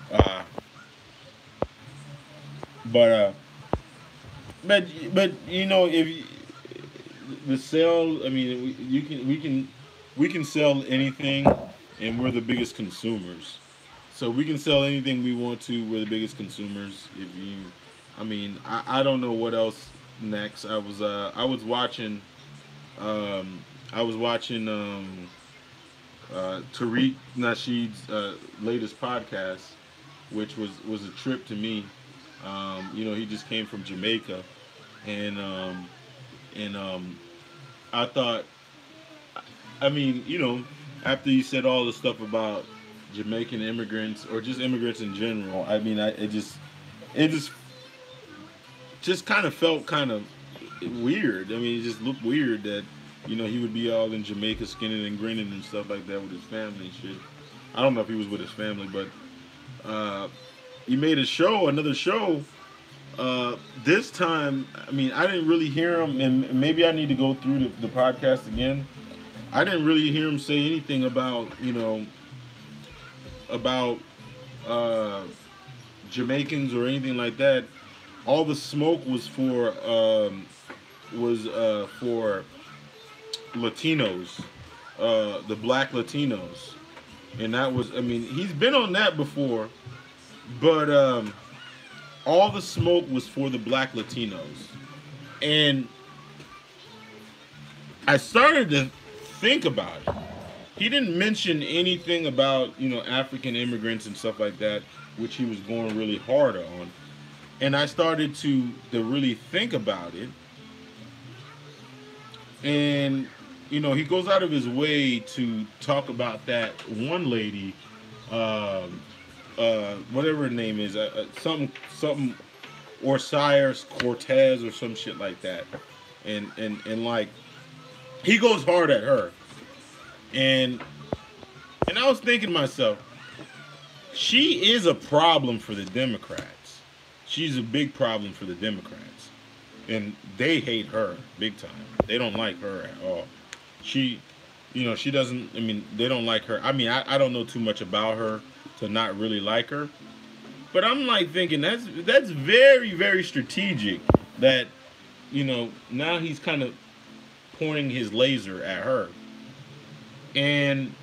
But but if the sale, I mean, we can sell anything, and we're the biggest consumers. So we can sell anything we want to. We're the biggest consumers. I mean, I don't know what else next. I was watching Tariq Nasheed's latest podcast, which was a trip to me. He just came from Jamaica, and I thought, I mean, after you said all the stuff about Jamaican immigrants or just immigrants in general, I mean, it just kind of felt kind of weird. I mean, it just looked weird that he would be all in Jamaica skinning and grinning and stuff like that with his family and shit. I don't know if he was with his family, but he made another show. This time, I mean, I didn't really hear him, and maybe I need to go through the podcast again. I didn't really hear him say anything about Jamaicans or anything like that. All the smoke was for Latinos, the black Latinos, and that was. I mean, he's been on that before, but all the smoke was for the black Latinos, and I started to think about it. He didn't mention anything about African immigrants and stuff like that, which he was going really hard on. And I started to really think about it. And, he goes out of his way to talk about that one lady, whatever her name is, something, or Cyrus Cortez or some shit like that. And like, he goes hard at her. And I was thinking to myself, she is a problem for the Democrats. She's a big problem for the Democrats. And they hate her big time. They don't like her at all. She doesn't, I mean, they don't like her. I mean, I don't know too much about her to not really like her. But I'm like thinking that's very, very strategic that, now he's kind of pointing his laser at her. And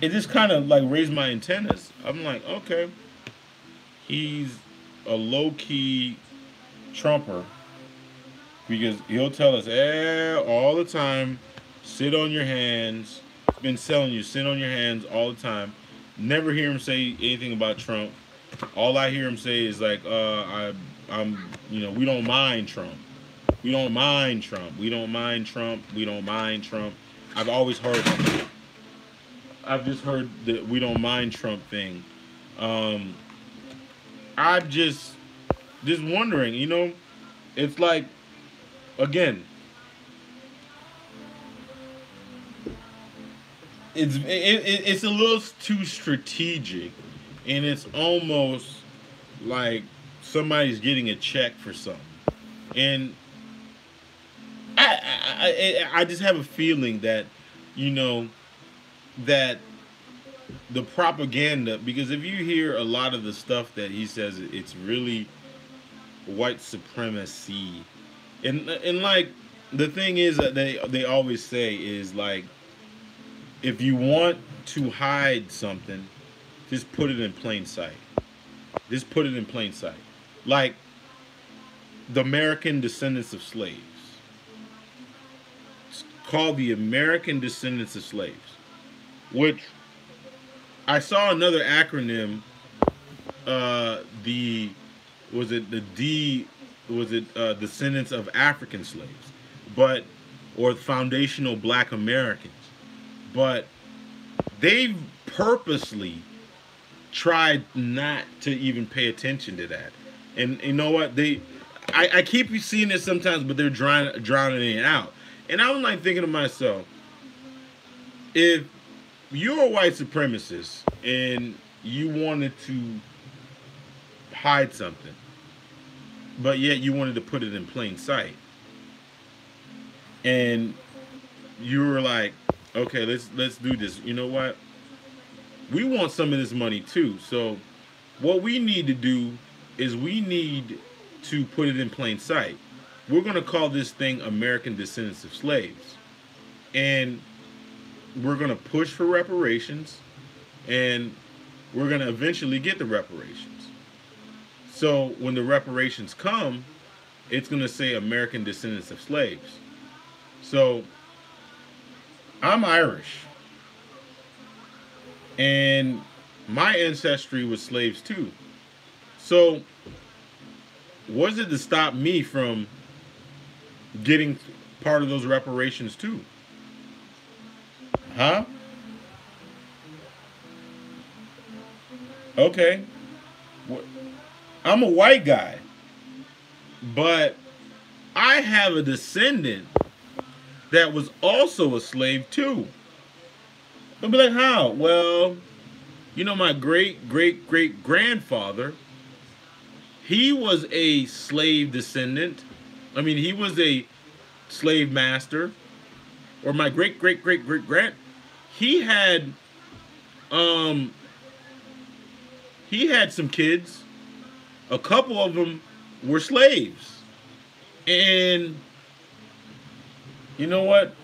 it just kind of like raised my antennas. I'm like, okay, he's a low-key Trumper, because he'll tell us all the time, sit on your hands. Been telling you, sit on your hands all the time. Never hear him say anything about Trump. All I hear him say is like, I'm, we don't mind Trump. We don't mind Trump. We don't mind Trump. We don't mind Trump. I've always heard. I've just heard the we don't mind Trump thing. Um, I'm just wondering. It's like again, it's a little too strategic, and it's almost like somebody's getting a check for something, and I just have a feeling that you know that the propaganda, because if you hear a lot of the stuff that he says, it's really white supremacy, and like the thing is that they always say is like, if you want to hide something, just put it in plain sight. Just put it in plain sight. Like the American descendants of slaves. It's called the American descendants of slaves, which I saw another acronym. The was it the D was it descendants of African slaves, but or foundational Black Americans, but they've purposely tried not to even pay attention to that. And you know what? I keep seeing it sometimes, but they're drowning it out. And I was like thinking to myself, if you're a white supremacist and you wanted to hide something, but yet you wanted to put it in plain sight, and you were like, okay, let's do this. You know what? We want some of this money too. So what we need to do is we need to put it in plain sight. We're going to call this thing American Descendants of Slaves. And we're going to push for reparations, and we're going to eventually get the reparations. So when the reparations come, it's going to say American Descendants of Slaves. So I'm Irish, and my ancestry was slaves too. So was it to stop me from getting part of those reparations too? Huh? Okay. I'm a white guy, but I have a descendant that was also a slave too. I'll be like, how? Well, my great great great grandfather, he was a slave descendant. I mean, he was a slave master. Or my great great great great he had um he had some kids. A couple of them were slaves. And you know what?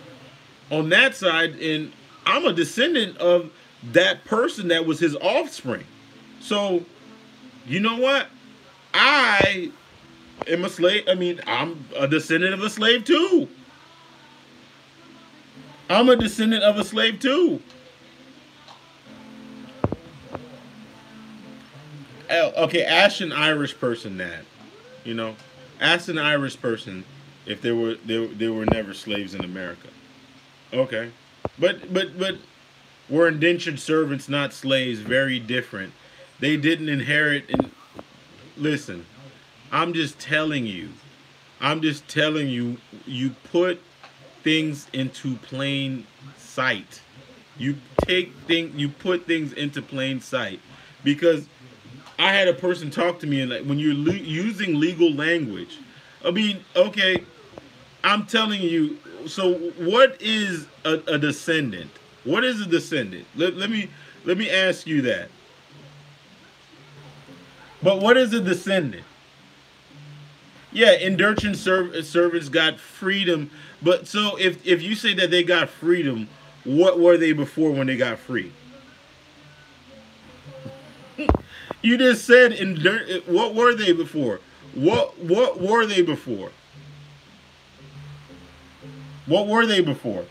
On that side, and I'm a descendant of that person that was his offspring. So, you know what? I am a slave. I mean, I'm a descendant of a slave too. I'm a descendant of a slave too. Okay, ask an Irish person that. Ask an Irish person if there were never slaves in America. Okay, but we're indentured servants, not slaves. Very different. They didn't inherit. And listen, I'm just telling you. I'm just telling you. You put things into plain sight. You put things into plain sight, because I had a person talk to me, and like, when you're using legal language, I mean, okay, I'm telling you. So what is a descendant? What is a descendant? Let me ask you that. But what is a descendant? Yeah, indentured servants got freedom. But so if you say that they got freedom, what were they before when they got free? You just said what were they before? What were they before? What were they before?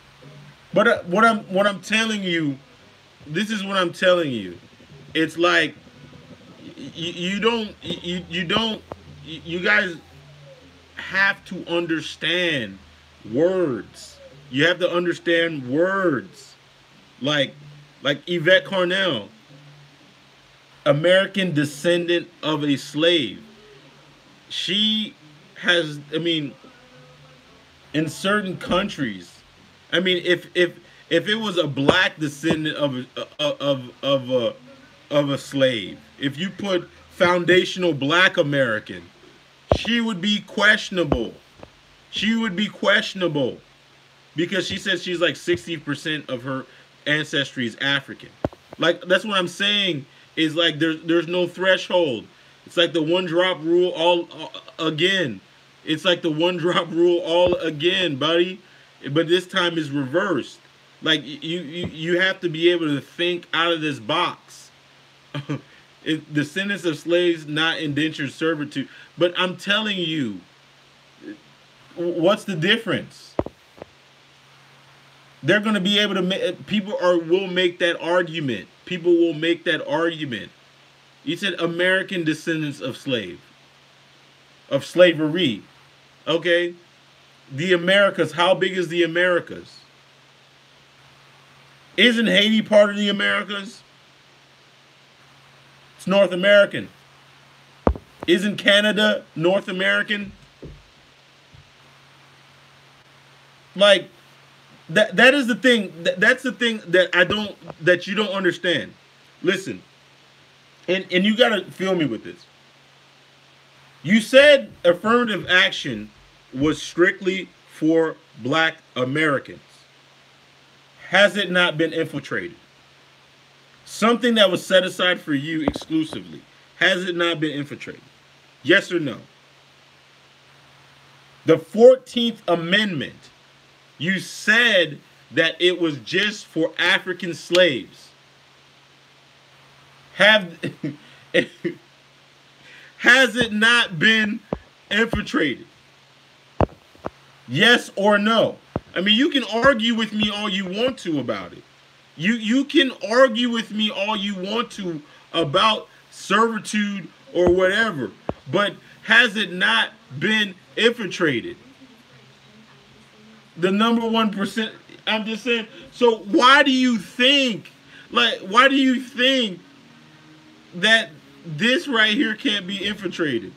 But what I'm telling you, this is what I'm telling you. it's like you don't you don't you guys have to understand words. You have to understand words. Like Yvette Carnell, American descendant of a slave. She has, I mean, in certain countries, I mean, if it was a black descendant of a slave, if you put foundational black American, she would be questionable. She would be questionable because she says she's like 60% of her ancestry is African. Like that's what I'm saying is like there's no threshold. It's like the one drop rule all again. It's like the one drop rule all again, buddy. But this time is reversed. Like you have to be able to think out of this box. Descendants of slaves, not indentured servitude. But I'm telling you, what's the difference? They're going to be able to make, will make that argument. People will make that argument. You said American descendants of slavery. Okay? The Americas, how big is the Americas? Isn't Haiti part of the Americas? It's North American. Isn't Canada North American? Like that is the thing. That's the thing that you don't understand. Listen. And you got to feel me with this. You said affirmative action was strictly for black Americans. Has it not been infiltrated? Something that was set aside for you exclusively. Has it not been infiltrated? Yes or no? The 14th Amendment, you said that it was just for African slaves. Has it not been infiltrated? Yes or no? I mean, you can argue with me all you want to about it. You can argue with me all you want to about servitude or whatever, but has it not been infiltrated? The number 1%. I'm just saying. So why do you think that this right here can't be infiltrated?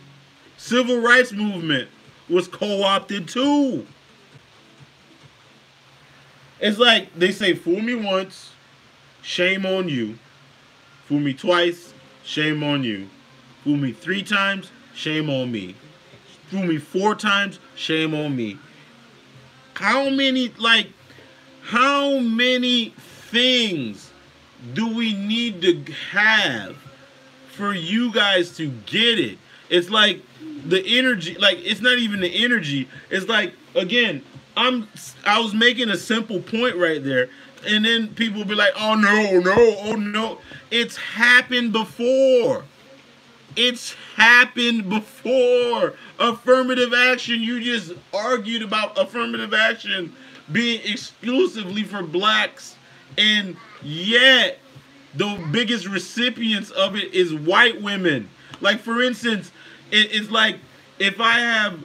Civil rights movement was co-opted too. It's like they say, fool me once, shame on you. Fool me twice, shame on you. Fool me 3 times, shame on me. Fool me 4 times, shame on me. How many things do we need to have for you guys to get it? It's like the energy, like it's not even the energy. It's like, again, I was making a simple point right there, and then people will be like, oh no. It's happened before. It's happened before. Affirmative action, you just argued about affirmative action being exclusively for blacks, and yet the biggest recipients of it is white women. Like, for instance, it's like if I have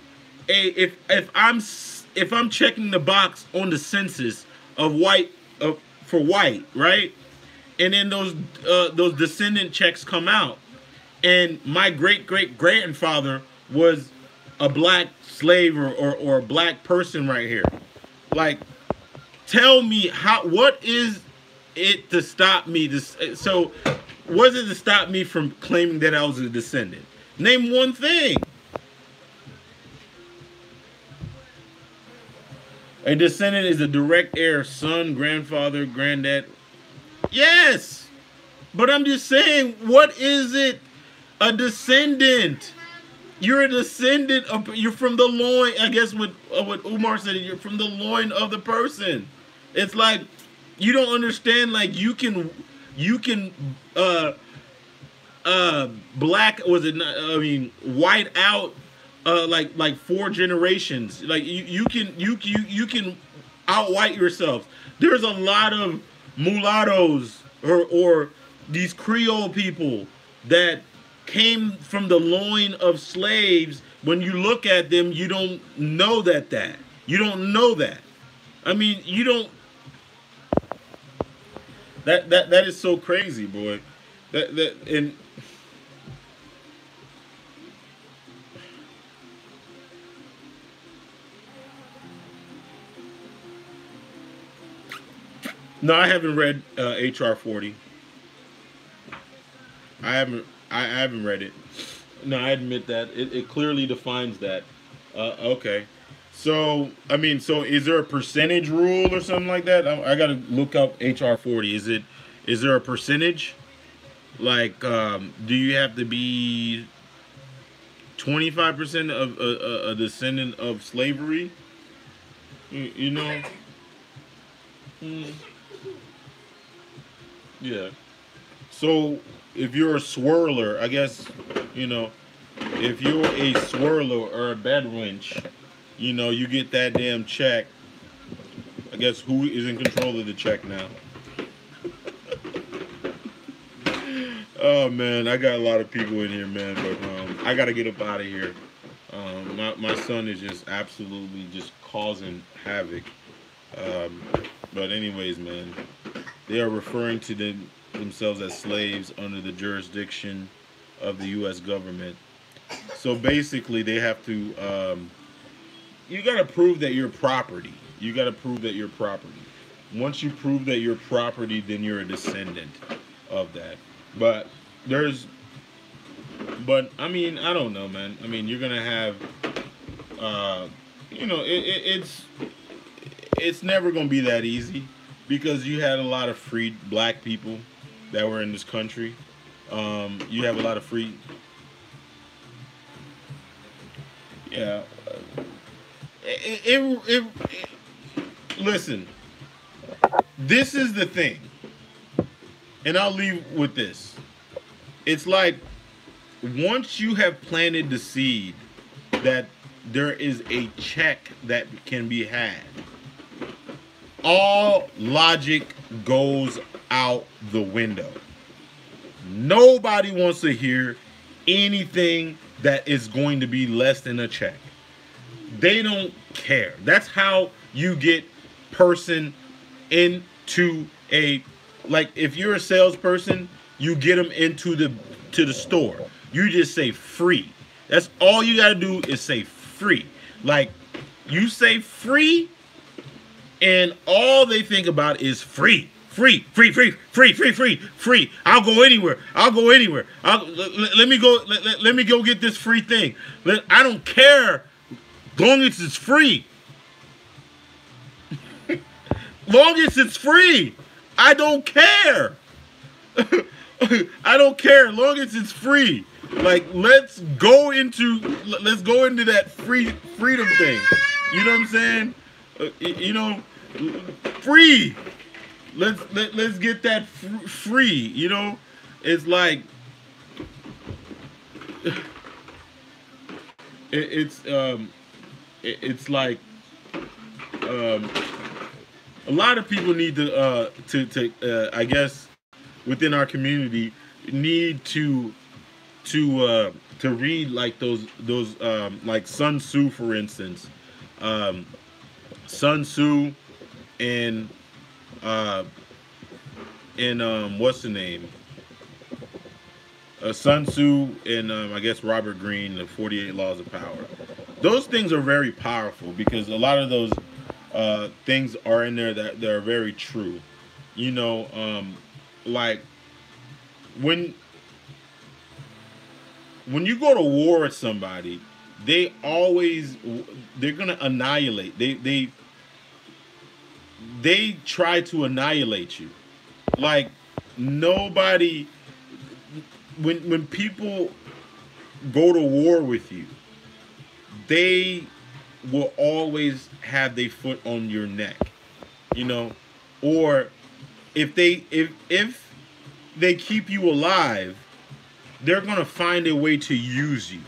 if I'm checking the box on the census of white for white, right? And then those descendant checks come out, and my great-great-grandfather was a black slave or a black person right here. Like, tell me what is it to stop me? So, was it to stop me from claiming that I was a descendant? Name one thing. A descendant is a direct heir, son, grandfather, granddad. Yes! But I'm just saying, what is it? A descendant. You're a descendant of, you're from the loin, I guess what Umar said, you're from the loin of the person. It's like, you don't understand, like, you can white out like 4 generations. Like you can out white yourself. There's a lot of mulattoes or these Creole people that came from the loin of slaves. When you look at them, you don't know that. You don't know that. I mean, you don't. That is so crazy, boy. That and no, I haven't read HR 40. I haven't read it. No, I admit that it clearly defines that. Okay. So I mean, so is there a percentage rule or something like that? I got to look up HR 40. Is there a percentage? Like, do you have to be 25% of a descendant of slavery? You know? Mm, yeah. So if you're a swirler, I guess, you know, if you're a swirler or a bed winch, you get that damn check. I guess who is in control of the check now? Oh man, I got a lot of people in here, man, but I gotta get up out of here. My son is just absolutely just causing havoc. Um, but anyways, man, they are referring to themselves as slaves under the jurisdiction of the U.S. government. So basically, they have to. You got to prove that you're property. You got to prove that you're property. Once you prove that you're property, then you're a descendant of that. But there's, but I mean, I don't know, man. I mean, you're gonna have, uh, it's never gonna be that easy because you had a lot of free black people that were in this country. You have a lot of free, yeah. Listen, this is the thing, and I'll leave with this. It's like once you have planted the seed that there is a check that can be had, all logic goes out the window. Nobody wants to hear anything that is going to be less than a check. They don't care. That's how you get person into a, like, if you're a salesperson, you get them into the store. You just say free. That's all you got to do is say free. Like, you say free and all they think about is free. Free, free, free, free, free, free, free. I'll go anywhere. I'll go anywhere. Let me go. Let me go get this free thing. I don't care, long as it's free. Long as it's free, I don't care. I don't care. Long as it's free. Like let's go into that freedom thing. You know what I'm saying? Free. Let's get that free. It's like it's like a lot of people need to I guess within our community need to read like those like Sun Tzu, for instance. Sun Tzu and uh what's the name? Sun Tzu and I guess Robert Greene, the 48 Laws of Power. Those things are very powerful because a lot of those things are in there that are very true. Like when you go to war with somebody, they're gonna annihilate. They try to annihilate you. Like nobody. When people go to war with you, they will always have their foot on your neck, or if they keep you alive, they're gonna find a way to use you.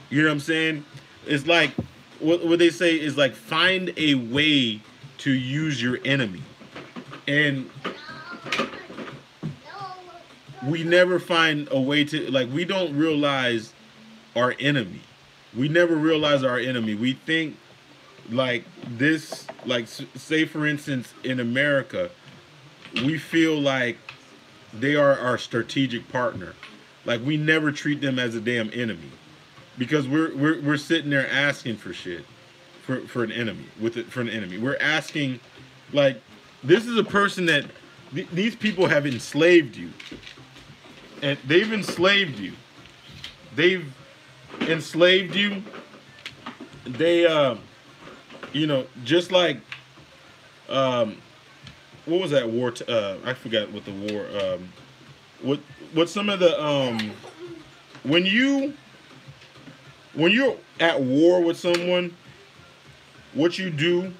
You know what I'm saying? It's like what they say is like find a way to use your enemy, and we never find a way to, like, we don't realize our enemy. We never realize our enemy. We think like this, like say for instance in America, we feel like they are our strategic partner. Like we never treat them as a damn enemy because we're sitting there asking for shit for an enemy for an enemy. We're asking like this is a person that these people have enslaved you, and they've enslaved you. They've enslaved you. They you know, just like what was that war? I forgot what the war. What some of the when you're at war with someone, what you do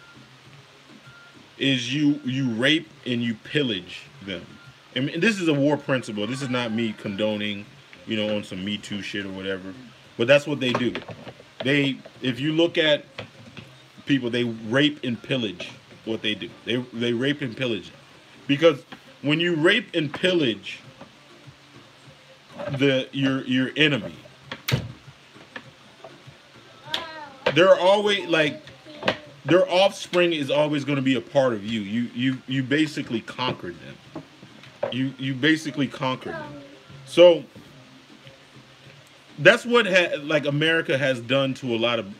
is you rape and you pillage them. And this is a war principle. This is not me condoning, you know, on some Me Too shit or whatever. But that's what they do. If you look at people, they rape and pillage. What they do, they rape and pillage, because when you rape and pillage your enemy, they're always like their offspring is always going to be a part of you. You basically conquered them. You basically conquered them. So that's what like America has done to a lot of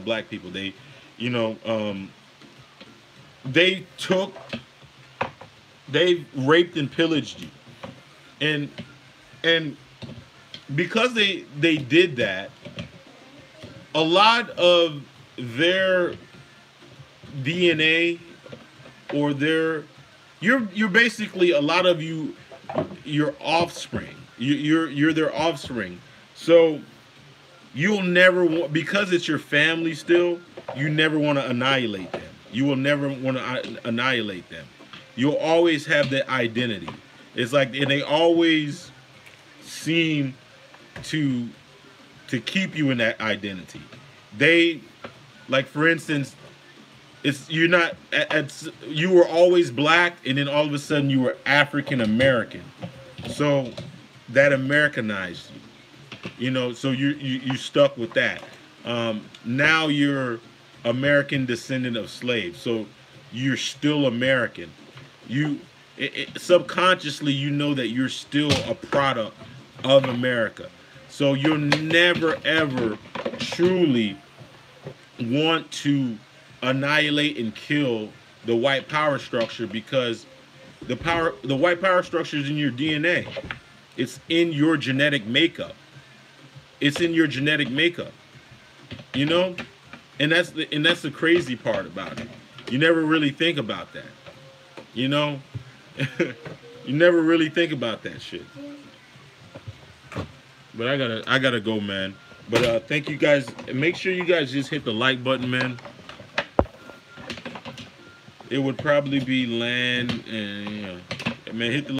black people. They, you know, they raped and pillaged you, and because they did that, a lot of their DNA or you're basically a lot of your offspring. You're their offspring. So you'll never want, because it's your family still, you never want to annihilate them. You will never want to annihilate them. You'll always have that identity. It's like, and they always seem to keep you in that identity. They, like for instance, you're not you were always black, and then all of a sudden you were African American. So that Americanized you. You know, so you stuck with that. Now you're American descendant of slaves, so you're still American. Subconsciously you know that you're still a product of America. So you'll never ever truly want to annihilate and kill the white power structure, because the white power structure is in your DNA. It's in your genetic makeup. It's in your genetic makeup. You know? And that's the crazy part about it. You never really think about that. You know? You never really think about that shit. But I gotta go, man. But thank you guys. Make sure you guys just hit the like button, man. It would probably be land and man, hit the